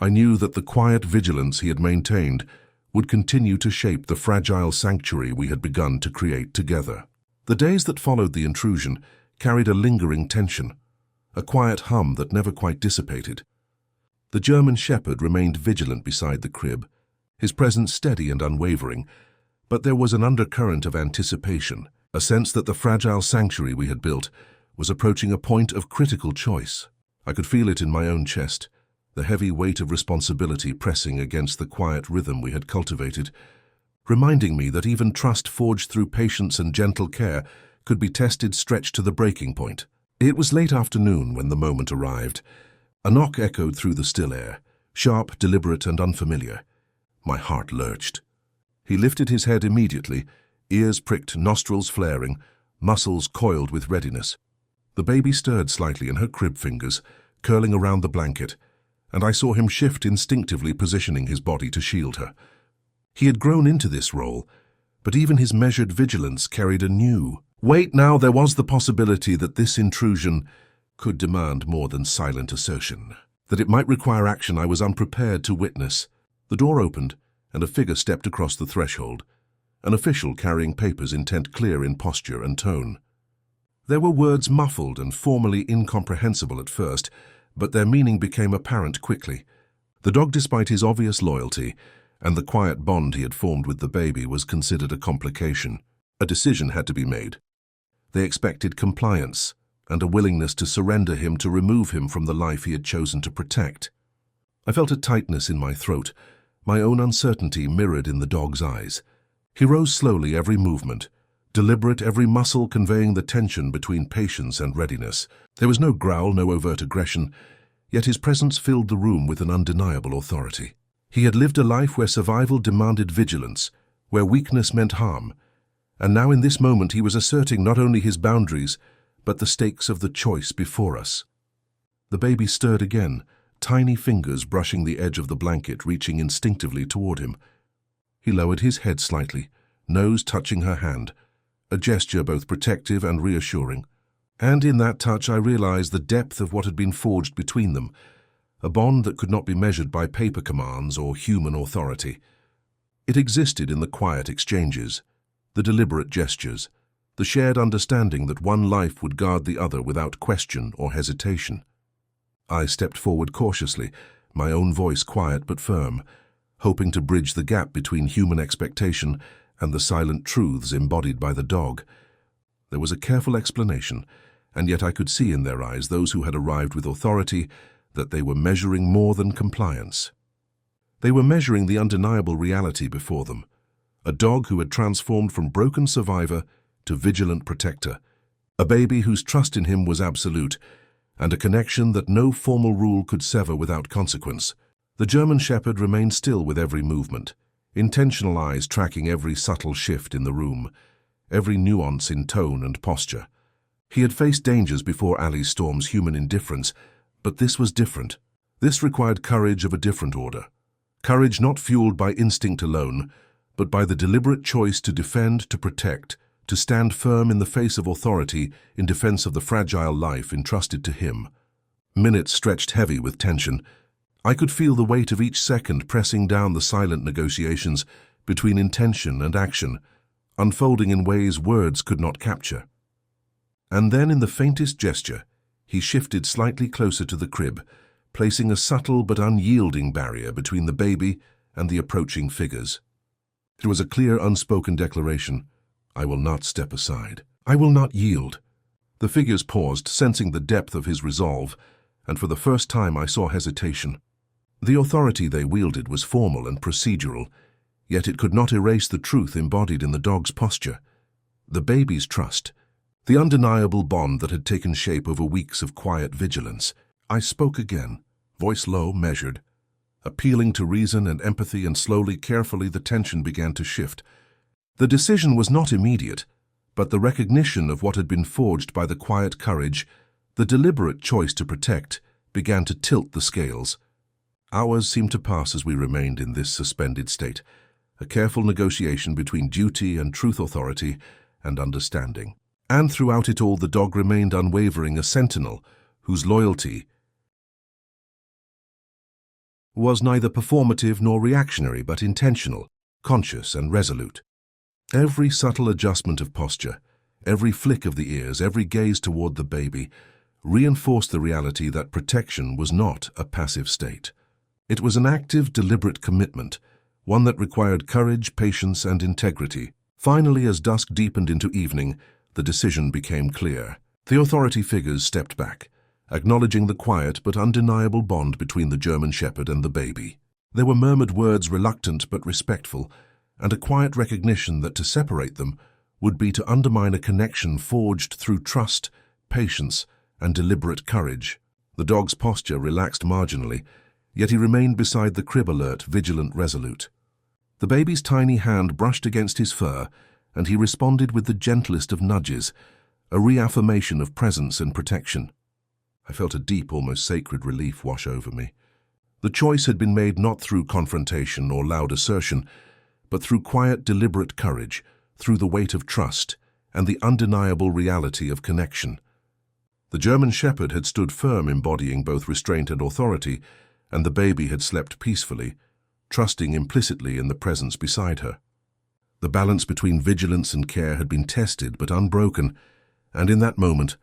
I knew that the quiet vigilance he had maintained would continue to shape the fragile sanctuary we had begun to create together. The days that followed the intrusion carried a lingering tension, a quiet hum that never quite dissipated. The German shepherd remained vigilant beside the crib, his presence steady and unwavering, but there was an undercurrent of anticipation, a sense that the fragile sanctuary we had built was approaching a point of critical choice. I could feel it in my own chest, the heavy weight of responsibility pressing against the quiet rhythm we had cultivated, reminding me that even trust forged through patience and gentle care could be tested, stretched to the breaking point. It was late afternoon when the moment arrived. A knock echoed through the still air, sharp, deliberate, and unfamiliar. My heart lurched. He lifted his head immediately, ears pricked, nostrils flaring, muscles coiled with readiness. The baby stirred slightly in her crib fingers, curling around the blanket, and I saw him shift instinctively, positioning his body to shield her. He had grown into this role, but even his measured vigilance carried a new weight. Now there was the possibility that this intrusion could demand more than silent assertion, that it might require action I was unprepared to witness. The door opened, and a figure stepped across the threshold, an official carrying papers, intent clear in posture and tone. There were words muffled and formally incomprehensible at first, but their meaning became apparent quickly. The dog, despite his obvious loyalty and the quiet bond he had formed with the baby, was considered a complication. A decision had to be made. They expected compliance and a willingness to surrender him, to remove him from the life he had chosen to protect. I felt a tightness in my throat, my own uncertainty mirrored in the dog's eyes. He rose slowly, every movement deliberate, every muscle conveying the tension between patience and readiness. There was no growl, no overt aggression, yet his presence filled the room with an undeniable authority. He had lived a life where survival demanded vigilance, where weakness meant harm, and now in this moment he was asserting not only his boundaries, but the stakes of the choice before us. The baby stirred again, tiny fingers brushing the edge of the blanket, reaching instinctively toward him. He lowered his head slightly, nose touching her hand, a gesture both protective and reassuring. And in that touch I realized the depth of what had been forged between them, a bond that could not be measured by paper commands or human authority. It existed in the quiet exchanges, the deliberate gestures, the shared understanding that one life would guard the other without question or hesitation. I stepped forward cautiously, my own voice quiet but firm, hoping to bridge the gap between human expectation and the silent truths embodied by the dog. There was a careful explanation, and yet I could see in their eyes, those who had arrived with authority, that they were measuring more than compliance. They were measuring the undeniable reality before them, a dog who had transformed from broken survivor to vigilant protector, a baby whose trust in him was absolute, and a connection that no formal rule could sever without consequence. The German shepherd remained still with every movement, intentional eyes tracking every subtle shift in the room, every nuance in tone and posture. He had faced dangers before Ali Storm's human indifference, but this was different. This required courage of a different order. Courage not fueled by instinct alone, but by the deliberate choice to defend, to protect, to stand firm in the face of authority in defense of the fragile life entrusted to him. Minutes stretched heavy with tension. I could feel the weight of each second pressing down the silent negotiations between intention and action, unfolding in ways words could not capture. And then, in the faintest gesture, he shifted slightly closer to the crib, placing a subtle but unyielding barrier between the baby and the approaching figures. It was a clear, unspoken declaration. I will not step aside. I will not yield. The figures paused, sensing the depth of his resolve, and for the first time I saw hesitation. The authority they wielded was formal and procedural, yet it could not erase the truth embodied in the dog's posture. The baby's trust, The undeniable bond that had taken shape over weeks of quiet vigilance. I spoke again, voice low, measured, appealing to reason and empathy, and slowly, carefully, the tension began to shift. The decision was not immediate, but the recognition of what had been forged by the quiet courage, the deliberate choice to protect, began to tilt the scales. Hours seemed to pass as we remained in this suspended state, a careful negotiation between duty and truth, authority and understanding. And throughout it all, the dog remained unwavering, a sentinel whose loyalty was neither performative nor reactionary, but intentional, conscious and resolute. Every subtle adjustment of posture, every flick of the ears, every gaze toward the baby, reinforced the reality that protection was not a passive state. It was an active, deliberate commitment, one that required courage, patience, and integrity. Finally, as dusk deepened into evening, the decision became clear. The authority figures stepped back, acknowledging the quiet but undeniable bond between the German Shepherd and the baby. There were murmured words, reluctant but respectful, and a quiet recognition that to separate them would be to undermine a connection forged through trust, patience, and deliberate courage. The dog's posture relaxed marginally, yet he remained beside the crib, alert, vigilant, resolute. The baby's tiny hand brushed against his fur, and he responded with the gentlest of nudges, a reaffirmation of presence and protection. I felt a deep, almost sacred relief wash over me. The choice had been made not through confrontation or loud assertion, but through quiet, deliberate courage, through the weight of trust, and the undeniable reality of connection. The German Shepherd had stood firm, embodying both restraint and authority, and the baby had slept peacefully, trusting implicitly in the presence beside her. The balance between vigilance and care had been tested but unbroken, and in that moment,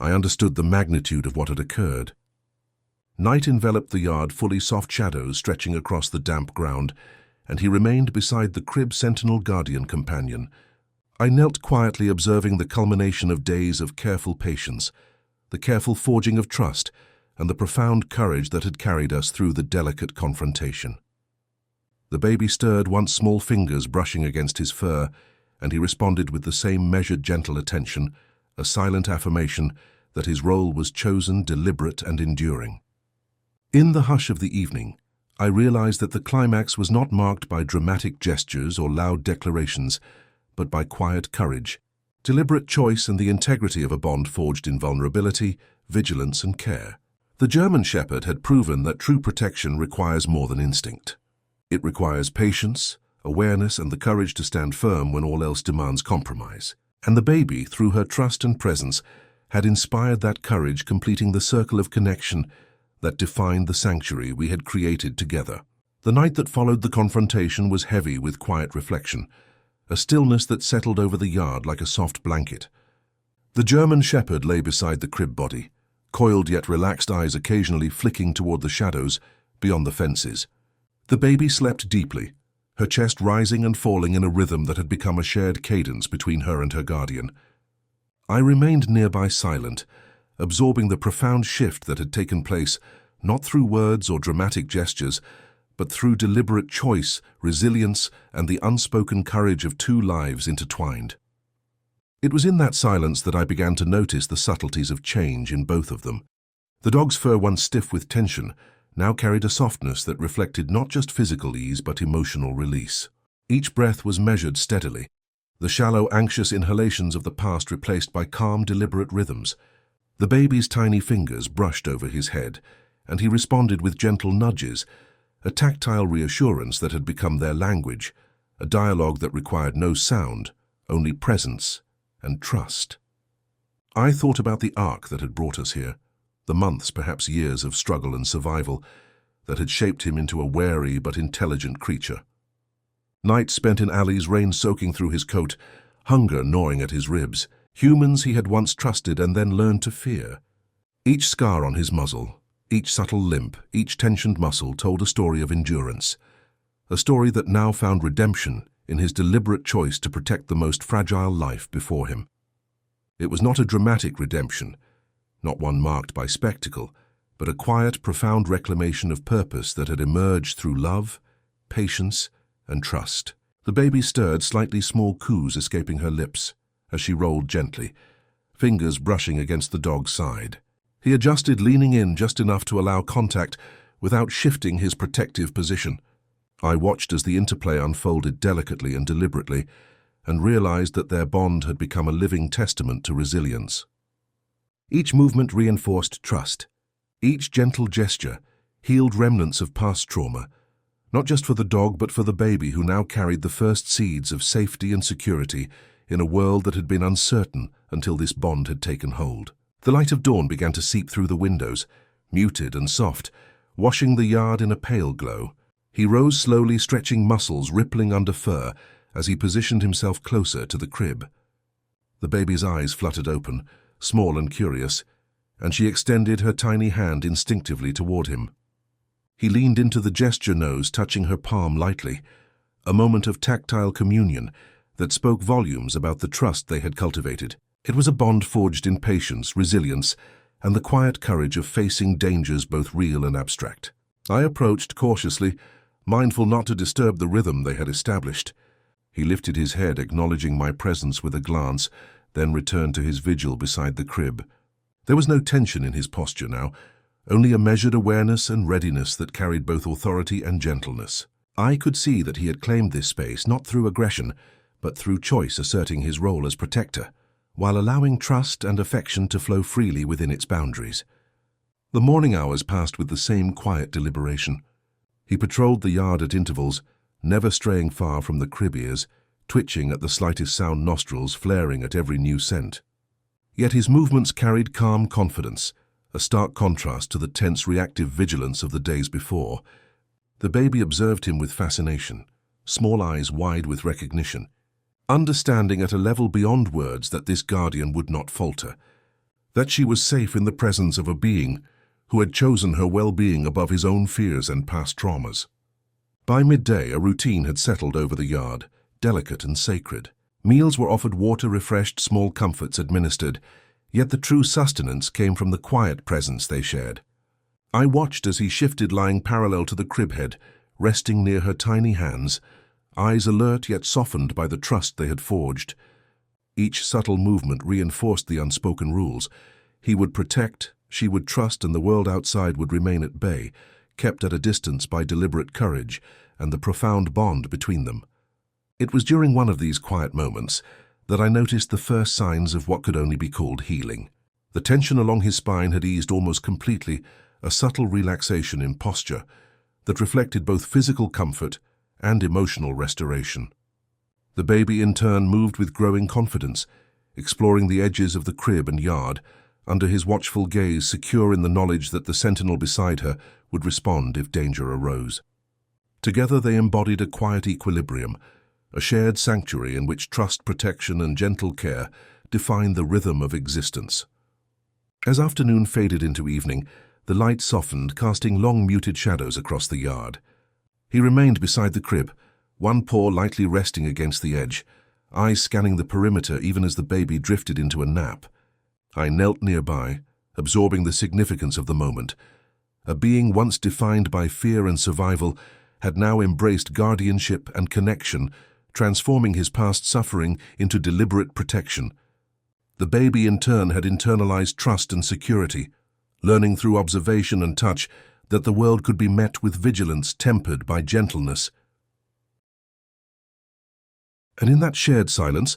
I understood the magnitude of what had occurred. Night enveloped the yard, fully, soft shadows stretching across the damp ground, and he remained beside the crib, sentinel, guardian, companion. I knelt quietly, observing the culmination of days of careful patience, the careful forging of trust, and the profound courage that had carried us through the delicate confrontation. The baby stirred, once small fingers brushing against his fur, and he responded with the same measured, gentle attention, a silent affirmation that his role was chosen, deliberate, and enduring. In the hush of the evening, I realized that the climax was not marked by dramatic gestures or loud declarations, but by quiet courage, deliberate choice, and the integrity of a bond forged in vulnerability, vigilance, and care. The German Shepherd had proven that true protection requires more than instinct. It requires patience, awareness, and the courage to stand firm when all else demands compromise. And the baby, through her trust and presence, had inspired that courage, completing the circle of connection that defined the sanctuary we had created together. The night that followed the confrontation was heavy with quiet reflection, a stillness that settled over the yard like a soft blanket. The German Shepherd lay beside the crib body, coiled yet relaxed, eyes occasionally flicking toward the shadows beyond the fences. The baby slept deeply, her chest rising and falling in a rhythm that had become a shared cadence between her and her guardian. I remained nearby, silent, absorbing the profound shift that had taken place, not through words or dramatic gestures, but through deliberate choice, resilience, and the unspoken courage of two lives intertwined. It was in that silence that I began to notice the subtleties of change in both of them. The dog's fur, once stiff with tension, now carried a softness that reflected not just physical ease but emotional release. Each breath was measured steadily, the shallow, anxious inhalations of the past replaced by calm, deliberate rhythms. The baby's tiny fingers brushed over his head, and he responded with gentle nudges, a tactile reassurance that had become their language, a dialogue that required no sound, only presence and trust. I thought about the arc that had brought us here, the months, perhaps years of struggle and survival that had shaped him into a wary but intelligent creature. Nights spent in alleys, rain soaking through his coat, hunger gnawing at his ribs, humans he had once trusted and then learned to fear. Each scar on his muzzle, each subtle limp, each tensioned muscle told a story of endurance, a story that now found redemption in his deliberate choice to protect the most fragile life before him. It was not a dramatic redemption, not one marked by spectacle, but a quiet, profound reclamation of purpose that had emerged through love, patience, and trust. The baby stirred, slightly small coos escaping her lips as she rolled gently, fingers brushing against the dog's side. He adjusted, leaning in just enough to allow contact without shifting his protective position. I watched as the interplay unfolded delicately and deliberately, and realized that their bond had become a living testament to resilience. Each movement reinforced trust. Each gentle gesture healed remnants of past trauma, not just for the dog but for the baby who now carried the first seeds of safety and security in a world that had been uncertain until this bond had taken hold. The light of dawn began to seep through the windows, muted and soft, washing the yard in a pale glow. He rose slowly, stretching muscles rippling under fur as he positioned himself closer to the crib. The baby's eyes fluttered open, small and curious, and she extended her tiny hand instinctively toward him. He leaned into the gesture, nose touching her palm lightly, a moment of tactile communion that spoke volumes about the trust they had cultivated. It was a bond forged in patience, resilience, and the quiet courage of facing dangers both real and abstract. I approached cautiously, mindful not to disturb the rhythm they had established. He lifted his head, acknowledging my presence with a glance, then returned to his vigil beside the crib. There was no tension in his posture now, only a measured awareness and readiness that carried both authority and gentleness. I could see that he had claimed this space not through aggression, but through choice, asserting his role as protector, while allowing trust and affection to flow freely within its boundaries. The morning hours passed with the same quiet deliberation. He patrolled the yard at intervals, never straying far from the crib ears, twitching at the slightest sound, nostrils flaring at every new scent. Yet his movements carried calm confidence, a stark contrast to the tense, reactive vigilance of the days before. The baby observed him with fascination, small eyes wide with recognition, understanding at a level beyond words that this guardian would not falter, that she was safe in the presence of a being who had chosen her well-being above his own fears and past traumas. By midday, a routine had settled over the yard, delicate and sacred. Meals were offered, water refreshed, small comforts administered, yet the true sustenance came from the quiet presence they shared. I watched as he shifted, lying parallel to the crib head, resting near her tiny hands, eyes alert yet softened by the trust they had forged. Each subtle movement reinforced the unspoken rules. He would protect, she would trust, and the world outside would remain at bay, kept at a distance by deliberate courage and the profound bond between them. It was during one of these quiet moments that I noticed the first signs of what could only be called healing. The tension along his spine had eased almost completely, a subtle relaxation in posture that reflected both physical comfort and emotional restoration. The baby, in turn, moved with growing confidence, exploring the edges of the crib and yard, under his watchful gaze, secure in the knowledge that the sentinel beside her would respond if danger arose. Together they embodied a quiet equilibrium, a shared sanctuary in which trust, protection, and gentle care defined the rhythm of existence. As afternoon faded into evening, the light softened, casting long muted shadows across the yard. He remained beside the crib, one paw lightly resting against the edge, eyes scanning the perimeter even as the baby drifted into a nap. I knelt nearby, absorbing the significance of the moment. A being once defined by fear and survival had now embraced guardianship and connection, transforming his past suffering into deliberate protection. The baby, in turn, had internalized trust and security, learning through observation and touch that the world could be met with vigilance tempered by gentleness. And in that shared silence,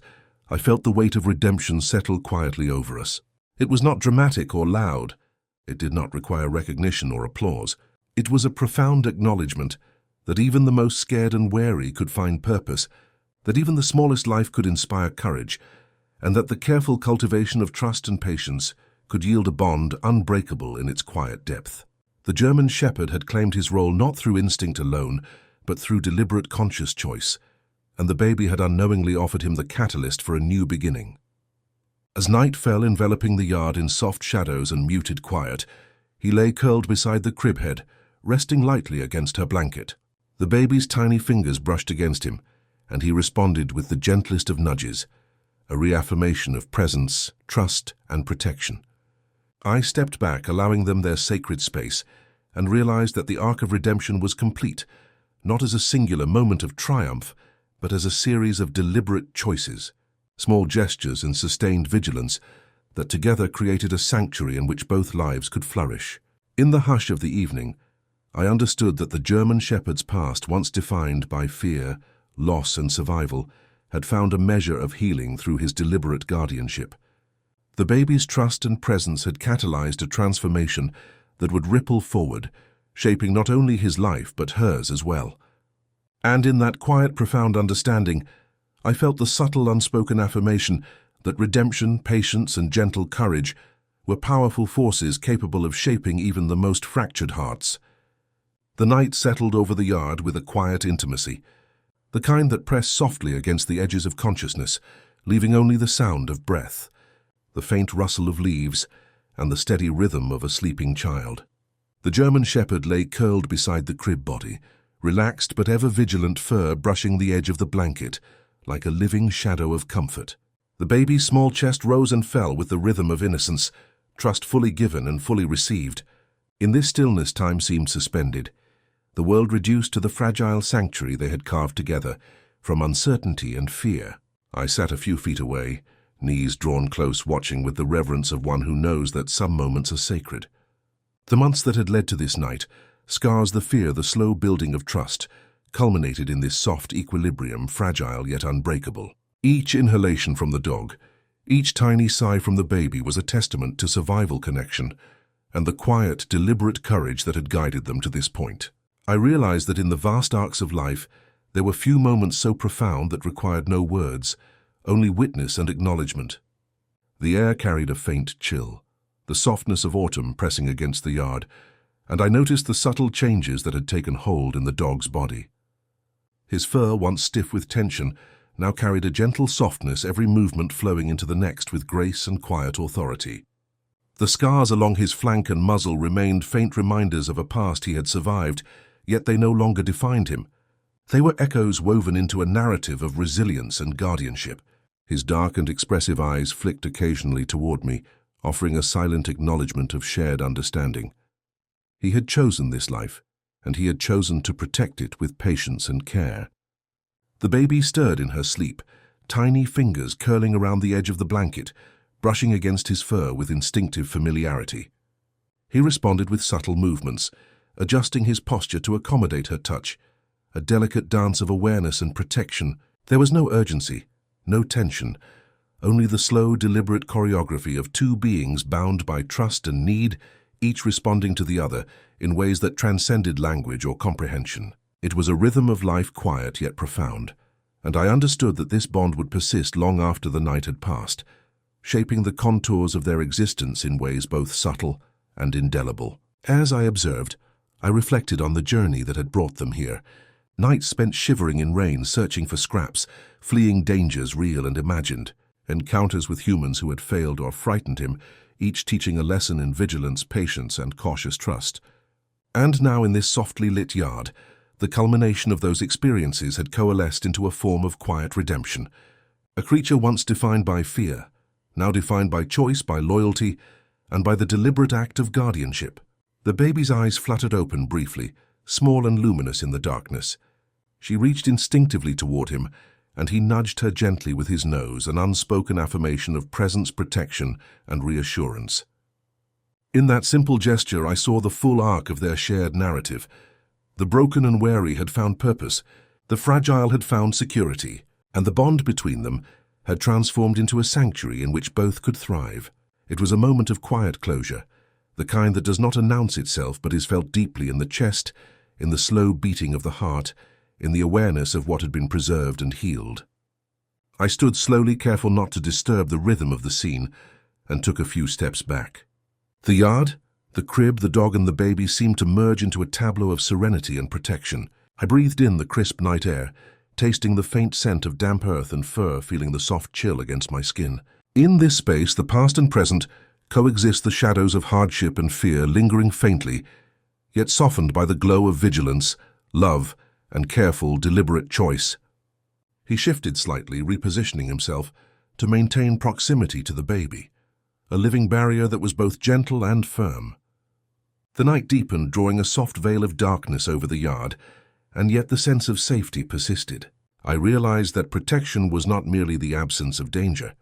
I felt the weight of redemption settle quietly over us. It was not dramatic or loud. It did not require recognition or applause. It was a profound acknowledgement that even the most scared and wary could find purpose, that even the smallest life could inspire courage, and that the careful cultivation of trust and patience could yield a bond unbreakable in its quiet depth. The German shepherd had claimed his role not through instinct alone, but through deliberate conscious choice, and the baby had unknowingly offered him the catalyst for a new beginning. As night fell, enveloping the yard in soft shadows and muted quiet, he lay curled beside the crib head, resting lightly against her blanket. The baby's tiny fingers brushed against him, and he responded with the gentlest of nudges, a reaffirmation of presence, trust, and protection. I stepped back, allowing them their sacred space, and realized that the arc of redemption was complete, not as a singular moment of triumph, but as a series of deliberate choices, small gestures and sustained vigilance that together created a sanctuary in which both lives could flourish. In the hush of the evening, I understood that the German shepherd's past, once defined by fear, loss, and survival, had found a measure of healing through his deliberate guardianship. The baby's trust and presence had catalyzed a transformation that would ripple forward, shaping not only his life but hers as well. And in that quiet, profound understanding, I felt the subtle, unspoken affirmation that redemption, patience, and gentle courage were powerful forces capable of shaping even the most fractured hearts. The night settled over the yard with a quiet intimacy, the kind that pressed softly against the edges of consciousness, leaving only the sound of breath, the faint rustle of leaves, and the steady rhythm of a sleeping child. The German shepherd lay curled beside the crib body, relaxed but ever vigilant fur brushing the edge of the blanket, like a living shadow of comfort. The baby's small chest rose and fell with the rhythm of innocence, trust fully given and fully received. In this stillness, time seemed suspended, the world reduced to the fragile sanctuary they had carved together, from uncertainty and fear. I sat a few feet away, knees drawn close, watching with the reverence of one who knows that some moments are sacred. The months that had led to this night, scars, the fear, the slow building of trust, culminated in this soft equilibrium, fragile yet unbreakable. Each inhalation from the dog, each tiny sigh from the baby was a testament to survival connection and the quiet, deliberate courage that had guided them to this point. I realized that in the vast arcs of life, there were few moments so profound that required no words, only witness and acknowledgement. The air carried a faint chill, the softness of autumn pressing against the yard, and I noticed the subtle changes that had taken hold in the dog's body. His fur, once stiff with tension, now carried a gentle softness, every movement flowing into the next with grace and quiet authority. The scars along his flank and muzzle remained faint reminders of a past he had survived, yet they no longer defined him. They were echoes woven into a narrative of resilience and guardianship. His dark and expressive eyes flicked occasionally toward me, offering a silent acknowledgement of shared understanding. He had chosen this life, and he had chosen to protect it with patience and care. The baby stirred in her sleep, tiny fingers curling around the edge of the blanket, brushing against his fur with instinctive familiarity. He responded with subtle movements, adjusting his posture to accommodate her touch, a delicate dance of awareness and protection. There was no urgency, no tension, only the slow, deliberate choreography of two beings bound by trust and need, each responding to the other in ways that transcended language or comprehension. It was a rhythm of life, quiet yet profound, and I understood that this bond would persist long after the night had passed, shaping the contours of their existence in ways both subtle and indelible. As I observed, I reflected on the journey that had brought them here, nights spent shivering in rain, searching for scraps, fleeing dangers real and imagined, encounters with humans who had failed or frightened him, each teaching a lesson in vigilance, patience, and cautious trust. And now in this softly lit yard, the culmination of those experiences had coalesced into a form of quiet redemption. A creature once defined by fear, now defined by choice, by loyalty, and by the deliberate act of guardianship. The baby's eyes fluttered open briefly, small and luminous in the darkness. She reached instinctively toward him, and he nudged her gently with his nose, an unspoken affirmation of presence, protection, and reassurance. In that simple gesture, I saw the full arc of their shared narrative. The broken and wary had found purpose, the fragile had found security, and the bond between them had transformed into a sanctuary in which both could thrive. It was a moment of quiet closure, the kind that does not announce itself but is felt deeply in the chest, in the slow beating of the heart, in the awareness of what had been preserved and healed. I stood slowly, careful not to disturb the rhythm of the scene, and took a few steps back. The yard, the crib, the dog, and the baby seemed to merge into a tableau of serenity and protection. I breathed in the crisp night air, tasting the faint scent of damp earth and fur, feeling the soft chill against my skin. In this space, the past and present, coexist the shadows of hardship and fear lingering faintly, yet softened by the glow of vigilance, love, and careful, deliberate choice. He shifted slightly, repositioning himself to maintain proximity to the baby, a living barrier that was both gentle and firm. The night deepened, drawing a soft veil of darkness over the yard, and yet the sense of safety persisted. I realized that protection was not merely the absence of danger.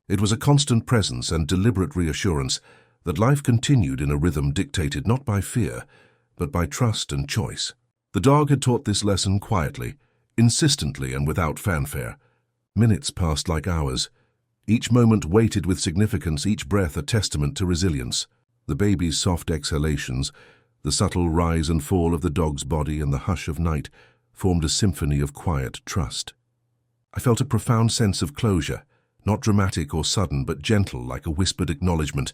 It was a constant presence and deliberate reassurance that life continued in a rhythm dictated not by fear, but by trust and choice. The dog had taught this lesson quietly, insistently, and without fanfare. Minutes passed like hours. Each moment weighted with significance, each breath a testament to resilience. The baby's soft exhalations, the subtle rise and fall of the dog's body, and the hush of night formed a symphony of quiet trust. I felt a profound sense of closure, not dramatic or sudden, but gentle, like a whispered acknowledgement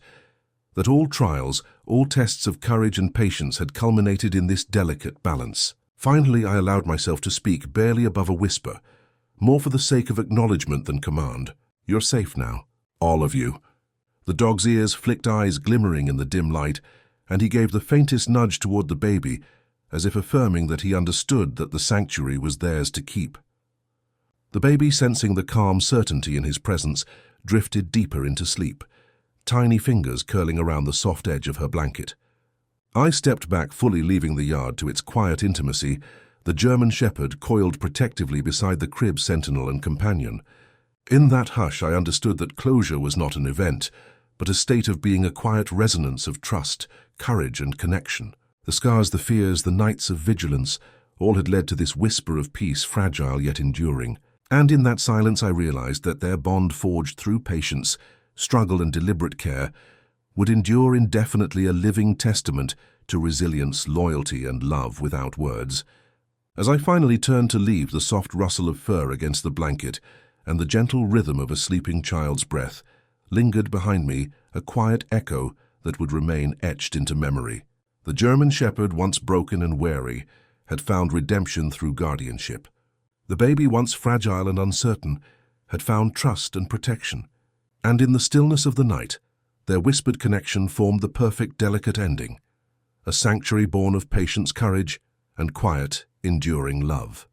that all trials, all tests of courage and patience had culminated in this delicate balance. Finally, I allowed myself to speak, barely above a whisper, more for the sake of acknowledgement than command. "You're safe now, all of you." The dog's ears flicked, eyes glimmering in the dim light, and he gave the faintest nudge toward the baby, as if affirming that he understood that the sanctuary was theirs to keep. The baby, sensing the calm certainty in his presence, drifted deeper into sleep, tiny fingers curling around the soft edge of her blanket. I stepped back, fully leaving the yard to its quiet intimacy, the German shepherd coiled protectively beside the crib sentinel and companion. In that hush, I understood that closure was not an event, but a state of being, a quiet resonance of trust, courage, and connection. The scars, the fears, the nights of vigilance, all had led to this whisper of peace, fragile yet enduring. And in that silence I realized that their bond, forged through patience, struggle, and deliberate care, would endure indefinitely, a living testament to resilience, loyalty, and love without words. As I finally turned to leave, the soft rustle of fur against the blanket and the gentle rhythm of a sleeping child's breath lingered behind me, a quiet echo that would remain etched into memory. The German shepherd, once broken and wary, had found redemption through guardianship. The baby, once fragile and uncertain, had found trust and protection. And in the stillness of the night, their whispered connection formed the perfect, delicate ending, a sanctuary born of patience, courage, and quiet, enduring love.